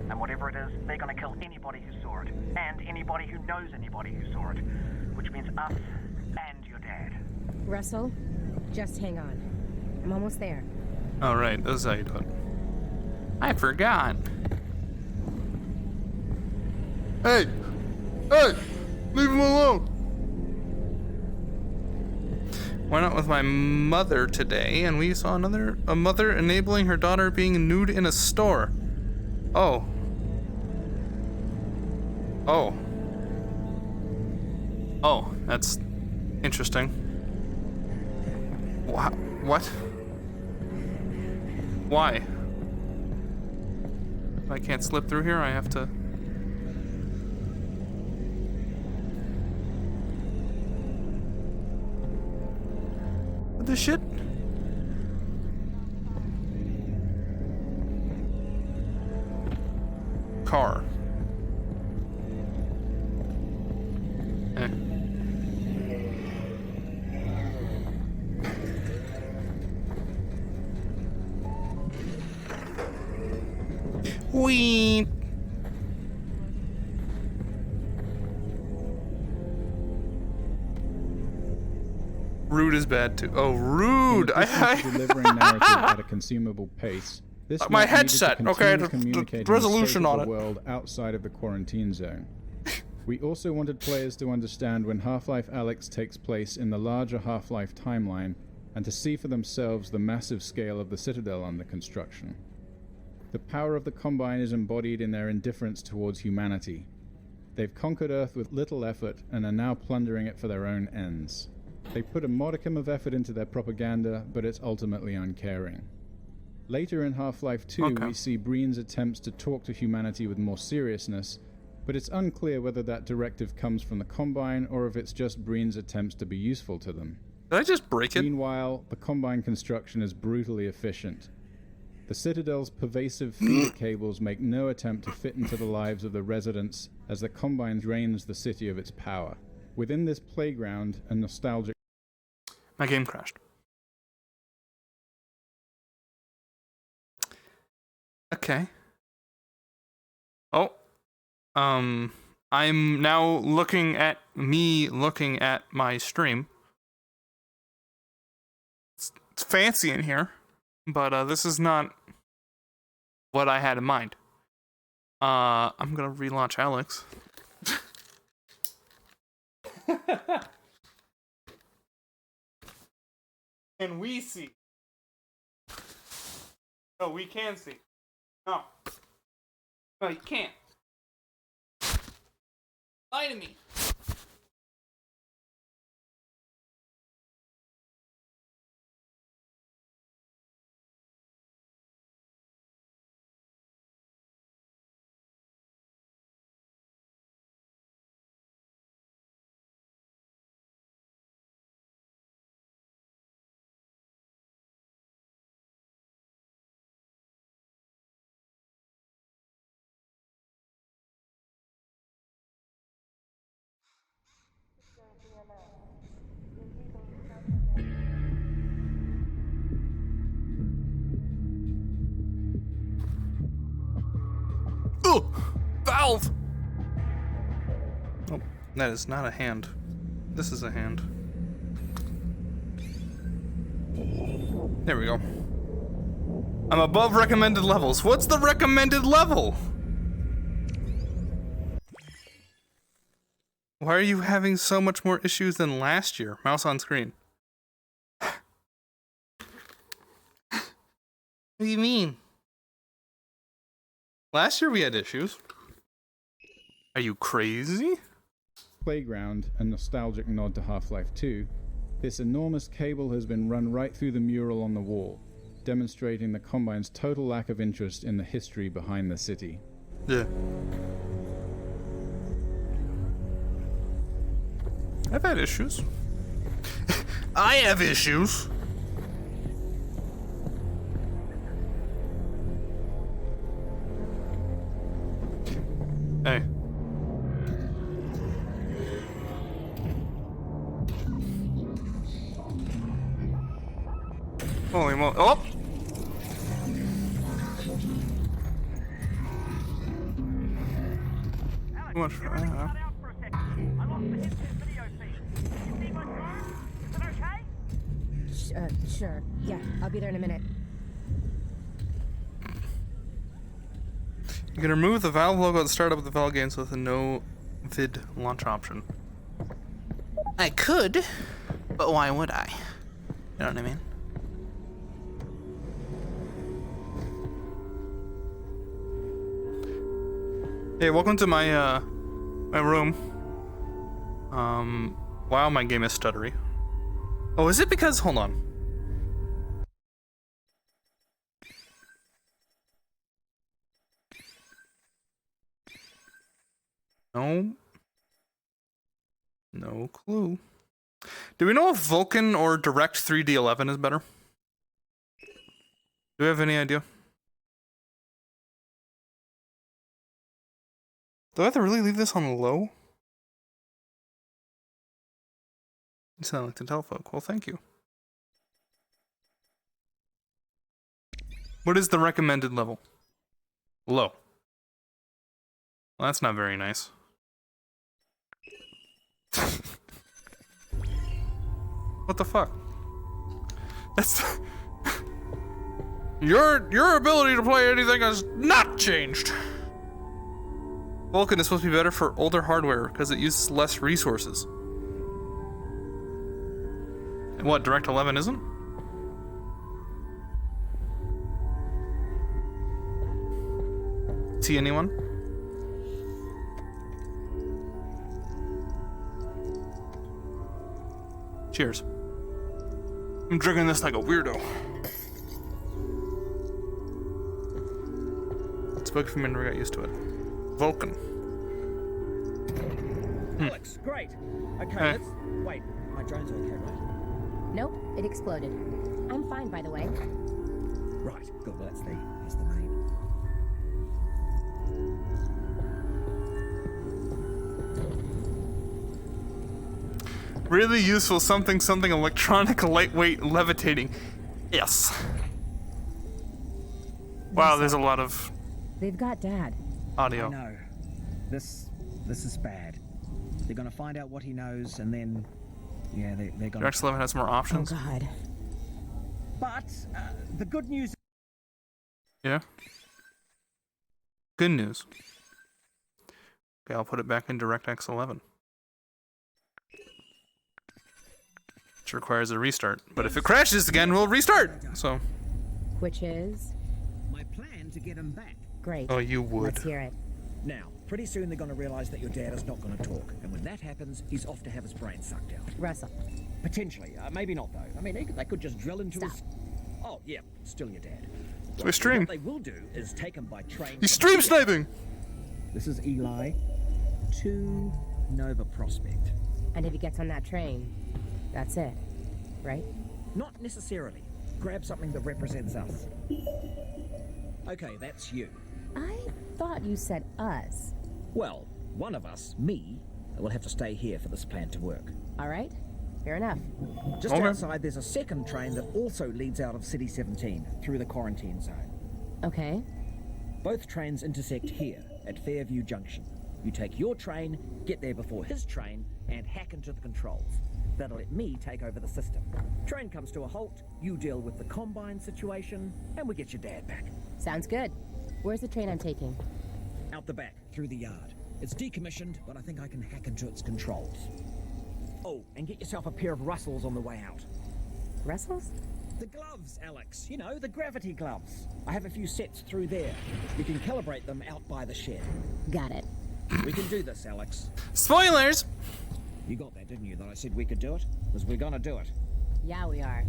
And whatever it is, they're gonna kill anybody who saw it. And anybody who knows anybody who saw it. Which means us and your dad. Russell, just hang on. I'm almost there. Alright, this is how you do it. I forgot. Hey! Hey! Leave him alone! Went out with my mother today, and we saw a mother enabling her daughter being nude in a store. Oh. Oh. Oh, that's interesting. What? Why? If I can't slip through here, I have to... What the shit? Car. Eh. Wee. Rude is bad too. Oh, rude! Delivering narrative at a consumable pace. This my map needed to headset. continue Okay, the communicating resolution the state on of the it. world outside of the quarantine zone. We also wanted players to understand when Half-Life Alyx takes place in the larger Half-Life timeline, and to see for themselves the massive scale of the Citadel under construction. The power of the Combine is embodied in their indifference towards humanity. They've conquered Earth with little effort and are now plundering it for their own ends. They put a modicum of effort into their propaganda, but it's ultimately uncaring. Later in Half-Life 2, we see Breen's attempts to talk to humanity with more seriousness, but it's unclear whether that directive comes from the Combine or if it's just Breen's attempts to be useful to them. Did I just break it? Meanwhile, the Combine construction is brutally efficient. The Citadel's pervasive feeder cables make no attempt to fit into the lives of the residents as the Combine drains the city of its power. Within this playground, a nostalgic... My game crashed. Okay. Oh. I'm now looking at my stream. It's fancy in here, but this is not what I had in mind. I'm gonna relaunch Alyx. Can we see? Oh, we can see. No. No, you can't. Lie to me. Ugh! Valve! Oh, that is not a hand. This is a hand. There we go. I'm above recommended levels. What's the recommended level? Why are you having so much more issues than last year? Mouse on screen. What do you mean? Last year we had issues. Are you crazy? Playground, a nostalgic nod to Half-Life 2, this enormous cable has been run right through the mural on the wall, demonstrating the Combine's total lack of interest in the history behind the city. Yeah. I've had issues. I have issues. Hey. Holy mo- oh! Too much for Sure. Yeah, I'll be there in a minute. You can remove the Valve logo at the start of the Valve games with a no vid launch option. I could, but why would I? You know what I mean? Hey, welcome to my my room. Wow, my game is stuttery. Oh, is it because, hold on. No clue. Do we know if Vulkan or Direct 3D11 is better? Do we have any idea? Do I have to really leave this on low? You sound like the telephone. Well, thank you. What is the recommended level? Low. Well, that's not very nice. What the fuck? That's your ability to play anything has not changed. Vulkan is supposed to be better for older hardware because it uses less resources. And what, Direct 11 isn't? See anyone? Cheers. I'm drinking this like a weirdo. Spoke from never got used to it. Vulkan. Alex, great. Okay, Hey. let's wait. My drone's okay, right? Nope, it exploded. I'm fine, by the way. Right, good. Well, that's the main. Really useful something electronic, lightweight, levitating. Yes. Wow, there's a lot of They've got Dad. audio. I know. This is bad. They're gonna find out what he knows, and then, yeah, they're gonna. Direct 11 has more options. Oh God. But the good news. Yeah. Good news. Okay, I'll put it back in DirectX 11. requires a restart. But if it crashes again, we'll restart. So. Which is? My plan to get him back. Great. Oh, you would. Let's hear it. Now, pretty soon they're going to realize that your dad is not going to talk. And when that happens, he's off to have his brain sucked out. Russell. Potentially. Maybe not, though. I mean, they could just drill into his... Oh, yeah. Still your dad. So stream. What they will do is take him by train... He's stream sniping! This is Eli to Nova Prospect. And if he gets on that train, that's it, right? Not necessarily. Grab something that represents us. Okay, that's you. I thought you said us. Well, one of us, me, will have to stay here for this plan to work. All right, fair enough. Just outside, there's a second train that also leads out of City 17 through the quarantine zone. Okay. Both trains intersect here at Fairview Junction. You take your train, get there before his train, and hack into the controls. That'll let me take over the system. Train comes to a halt, you deal with the Combine situation, and we get your dad back. Sounds good. Where's the train I'm taking? Out the back, through the yard. It's decommissioned, but I think I can hack into its controls. Oh, and get yourself a pair of Russells on the way out. Russells? The gloves, Alex. You know, the gravity gloves. I have a few sets through there. You can calibrate them out by the shed. Got it. We can do this, Alex. Spoilers! You got that, didn't you, that I said we could do it? Because we're gonna do it. Yeah, we are.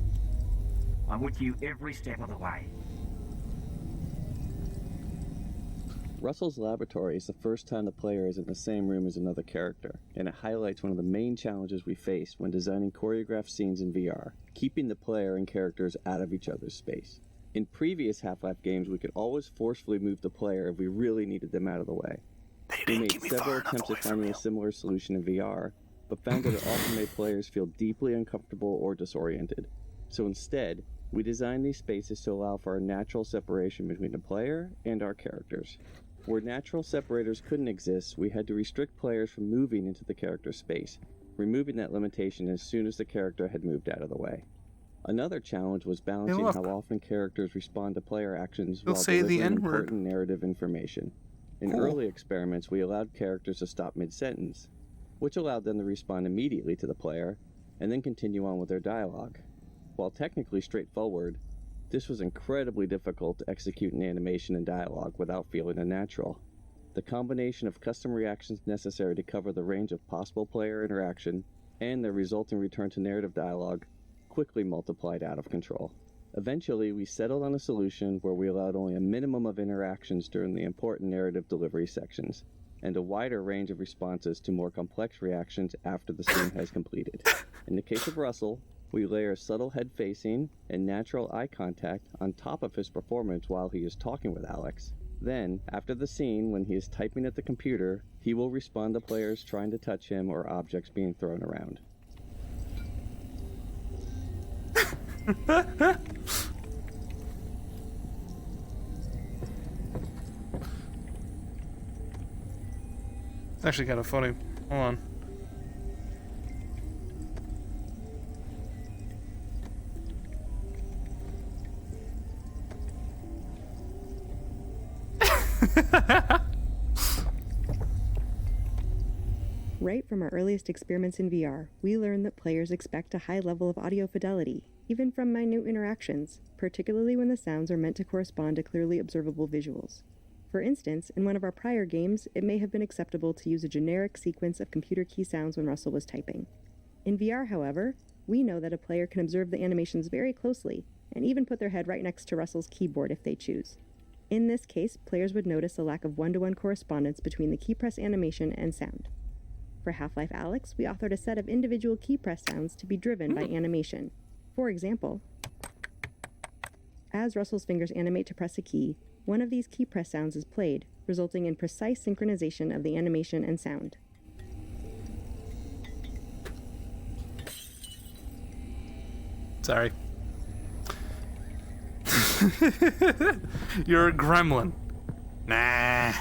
I'm with you every step of the way. Russell's laboratory is the first time the player is in the same room as another character, and it highlights one of the main challenges we face when designing choreographed scenes in VR, keeping the player and characters out of each other's space. In previous Half-Life games, we could always forcefully move the player if we really needed them out of the way. We made several attempts at finding a similar solution in VR, but found that it often made players feel deeply uncomfortable or disoriented. So instead, we designed these spaces to allow for a natural separation between the player and our characters. Where natural separators couldn't exist, we had to restrict players from moving into the character's space, removing that limitation as soon as the character had moved out of the way. Another challenge was balancing how often characters respond to player actions while delivering important narrative information. In early experiments, we allowed characters to stop mid-sentence, which allowed them to respond immediately to the player, and then continue on with their dialogue. While technically straightforward, this was incredibly difficult to execute in animation and dialogue without feeling unnatural. The combination of custom reactions necessary to cover the range of possible player interaction, and the resulting return to narrative dialogue, quickly multiplied out of control. Eventually, we settled on a solution where we allowed only a minimum of interactions during the important narrative delivery sections, and a wider range of responses to more complex reactions after the scene has completed. In the case of Russell, we layer subtle head facing and natural eye contact on top of his performance while he is talking with Alex. Then, after the scene, when he is typing at the computer, he will respond to players trying to touch him or objects being thrown around. It's actually kind of funny. Hold on. Right from our earliest experiments in VR, we learned that players expect a high level of audio fidelity, even from minute interactions, particularly when the sounds are meant to correspond to clearly observable visuals. For instance, in one of our prior games, it may have been acceptable to use a generic sequence of computer key sounds when Russell was typing. In VR, however, we know that a player can observe the animations very closely, and even put their head right next to Russell's keyboard if they choose. In this case, players would notice a lack of one-to-one correspondence between the key press animation and sound. For Half-Life Alyx, we authored a set of individual key press sounds to be driven by animation. For example, as Russell's fingers animate to press a key, one of these key press sounds is played, resulting in precise synchronization of the animation and sound. Sorry. You're a gremlin. Nah.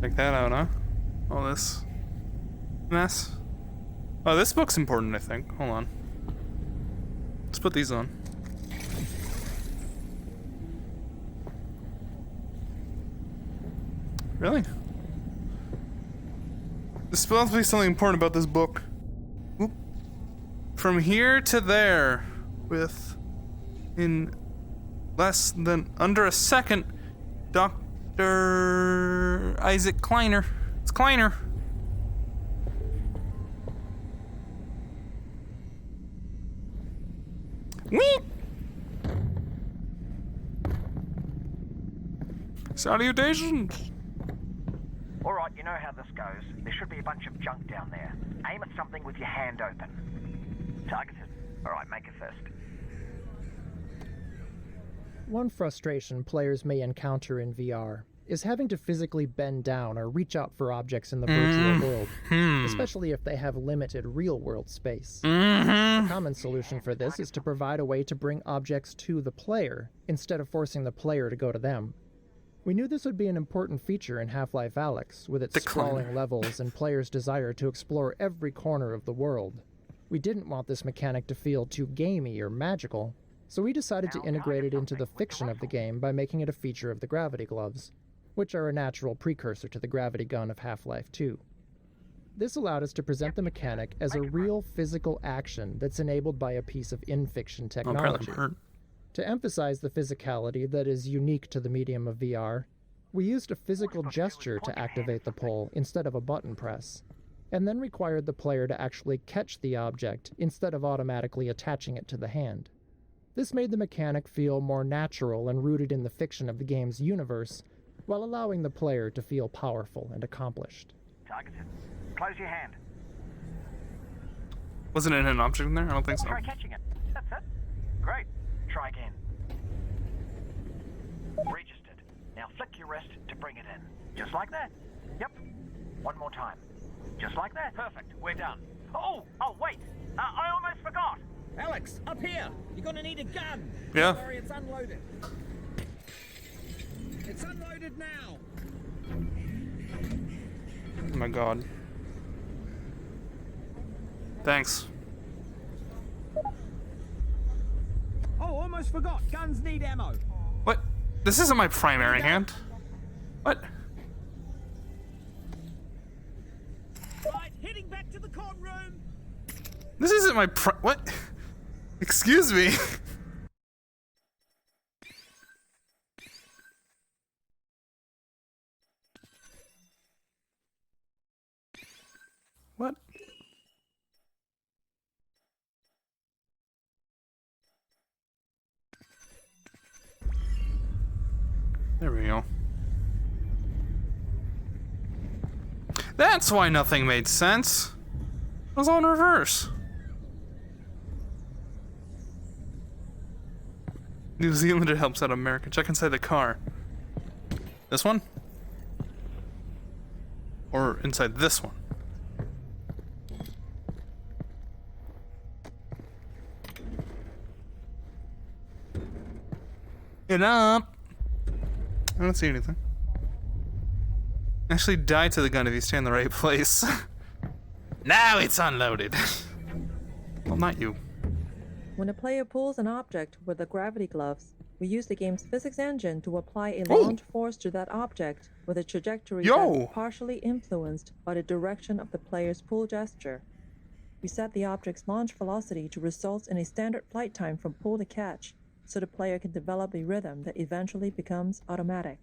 Check that out, huh? All this mess. Oh, this book's important, I think. Hold on. Let's put these on. Really? There's supposed to be something important about this book. Oop. From here to there, in less than under a second, Dr. Isaac Kleiner. It's Kleiner. Whee! Salutations! Alright, you know how this goes. There should be a bunch of junk down there. Aim at something with your hand open. Targeted. Alright, make a fist. One frustration players may encounter in VR is having to physically bend down or reach out for objects in the virtual world, especially if they have limited real-world space. The common solution for this is to provide a way to bring objects to the player, instead of forcing the player to go to them. We knew this would be an important feature in Half-Life Alyx, with its sprawling levels and players' desire to explore every corner of the world. We didn't want this mechanic to feel too gamey or magical, so we decided to integrate it into the fiction of the game by making it a feature of the gravity gloves, which are a natural precursor to the gravity gun of Half-Life 2. This allowed us to present the mechanic as a real physical action that's enabled by a piece of in-fiction technology. To emphasize the physicality that is unique to the medium of VR, we used a physical gesture to activate the pull instead of a button press, and then required the player to actually catch the object instead of automatically attaching it to the hand. This made the mechanic feel more natural and rooted in the fiction of the game's universe, while allowing the player to feel powerful and accomplished. Targeted. Close your hand. Wasn't it an object in there? I don't think so. Try catching it. That's it. Great. Try again. Registered. Now flick your wrist to bring it in. Just like that. Yep. One more time. Just like that. Perfect. We're done. Oh, wait. I almost forgot. Alex, up here. You're gonna need a gun. Yeah. Don't worry, it's unloaded. It's unloaded now. Oh my god. Thanks. Oh, almost forgot. Guns need ammo. What? This isn't my primary hand. What? Right, heading back to the courtroom. This isn't my what? Excuse me. What? There we go. That's why nothing made sense. It was all in reverse. New Zealander helps out America. Check inside the car. This one? Or inside this one? Get up! I don't see anything. Actually die to the gun if you stay in the right place. Now it's unloaded. Well, not you. When a player pulls an object with the gravity gloves, we use the game's physics engine to apply a launch force to that object with a trajectory that's partially influenced by the direction of the player's pull gesture. We set the object's launch velocity to result in a standard flight time from pull to catch, so the player can develop a rhythm that eventually becomes automatic.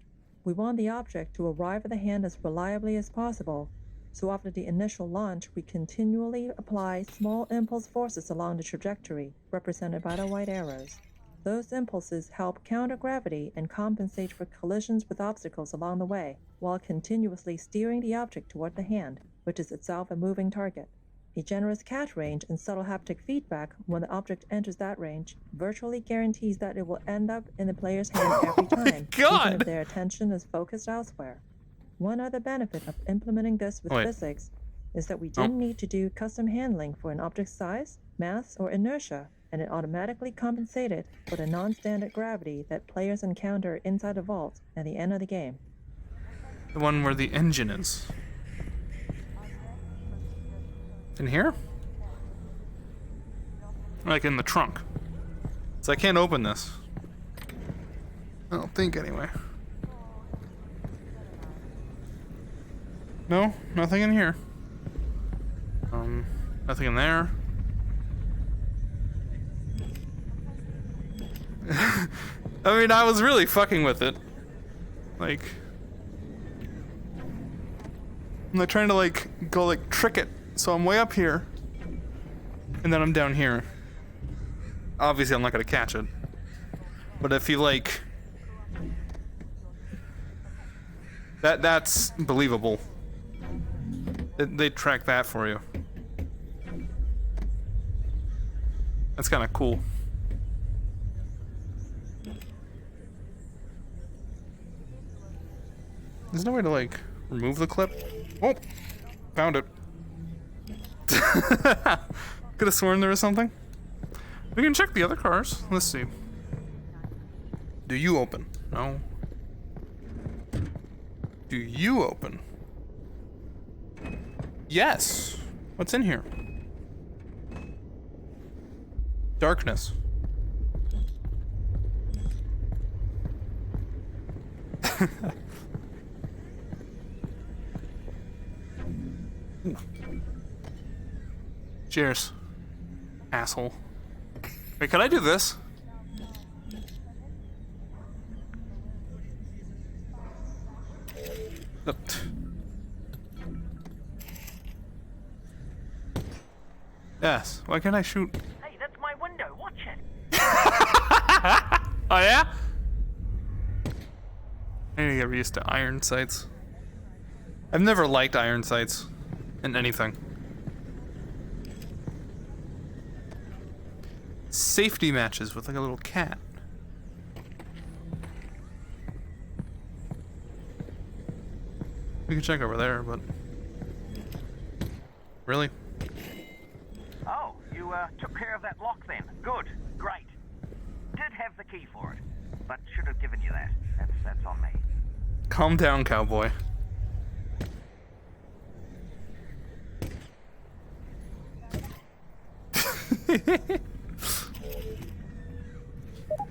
We want the object to arrive at the hand as reliably as possible, so after the initial launch, we continually apply small impulse forces along the trajectory, represented by the white arrows. Those impulses help counter gravity and compensate for collisions with obstacles along the way, while continuously steering the object toward the hand, which is itself a moving target. A generous catch range and subtle haptic feedback when the object enters that range virtually guarantees that it will end up in the player's hand every time, even if their attention is focused elsewhere. One other benefit of implementing this with physics is that we didn't need to do custom handling for an object's size, mass, or inertia, and it automatically compensated for the non-standard gravity that players encounter inside the vault at the end of the game. The one where the engine is. In here? Like in the trunk. So I can't open this. I don't think anyway. No, nothing in here. Nothing in there. I mean, I was really fucking with it. Like, I'm like trying to like go like trick it. So I'm way up here, and then I'm down here. Obviously, I'm not gonna catch it. But if you like, that's believable. They track that for you. That's kind of cool. There's no way to like remove the clip. Oh, found it. Could have sworn there was something. We can check the other cars. Let's see. Do you open? No. Do you open? Yes. What's in here? Darkness. Cheers. Asshole. Wait, can I do this? Yes. Why can't I shoot? Hey, that's my window. Watch it. Oh yeah? I need to get used to iron sights. I've never liked iron sights in anything. Safety matches with like a little cat. We can check over there, but really? Oh, you took care of that lock then. Good, great. Did have the key for it, but should have given you that. That's on me. Calm down, cowboy.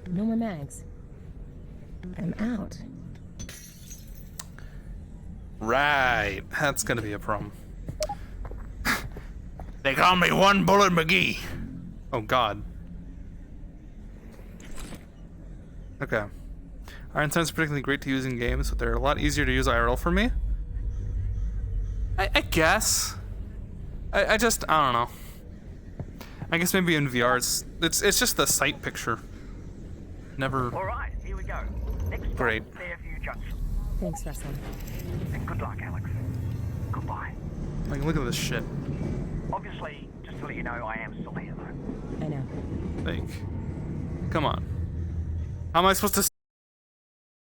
No more mags. I'm out. Right, that's gonna be a problem. They call me One Bullet McGee. Oh God. Okay. Iron sights are particularly great to use in games, but they're a lot easier to use IRL for me. I guess. I don't know. I guess maybe in VR it's just the sight picture. Never. All right, here we go. Next Great. stop, Fairview Junction. Thanks, Russell. And good luck, Alex. Goodbye. Like, look at this shit. Obviously, just to let you know, I am still here, though. I know. Like, come on. How am I supposed to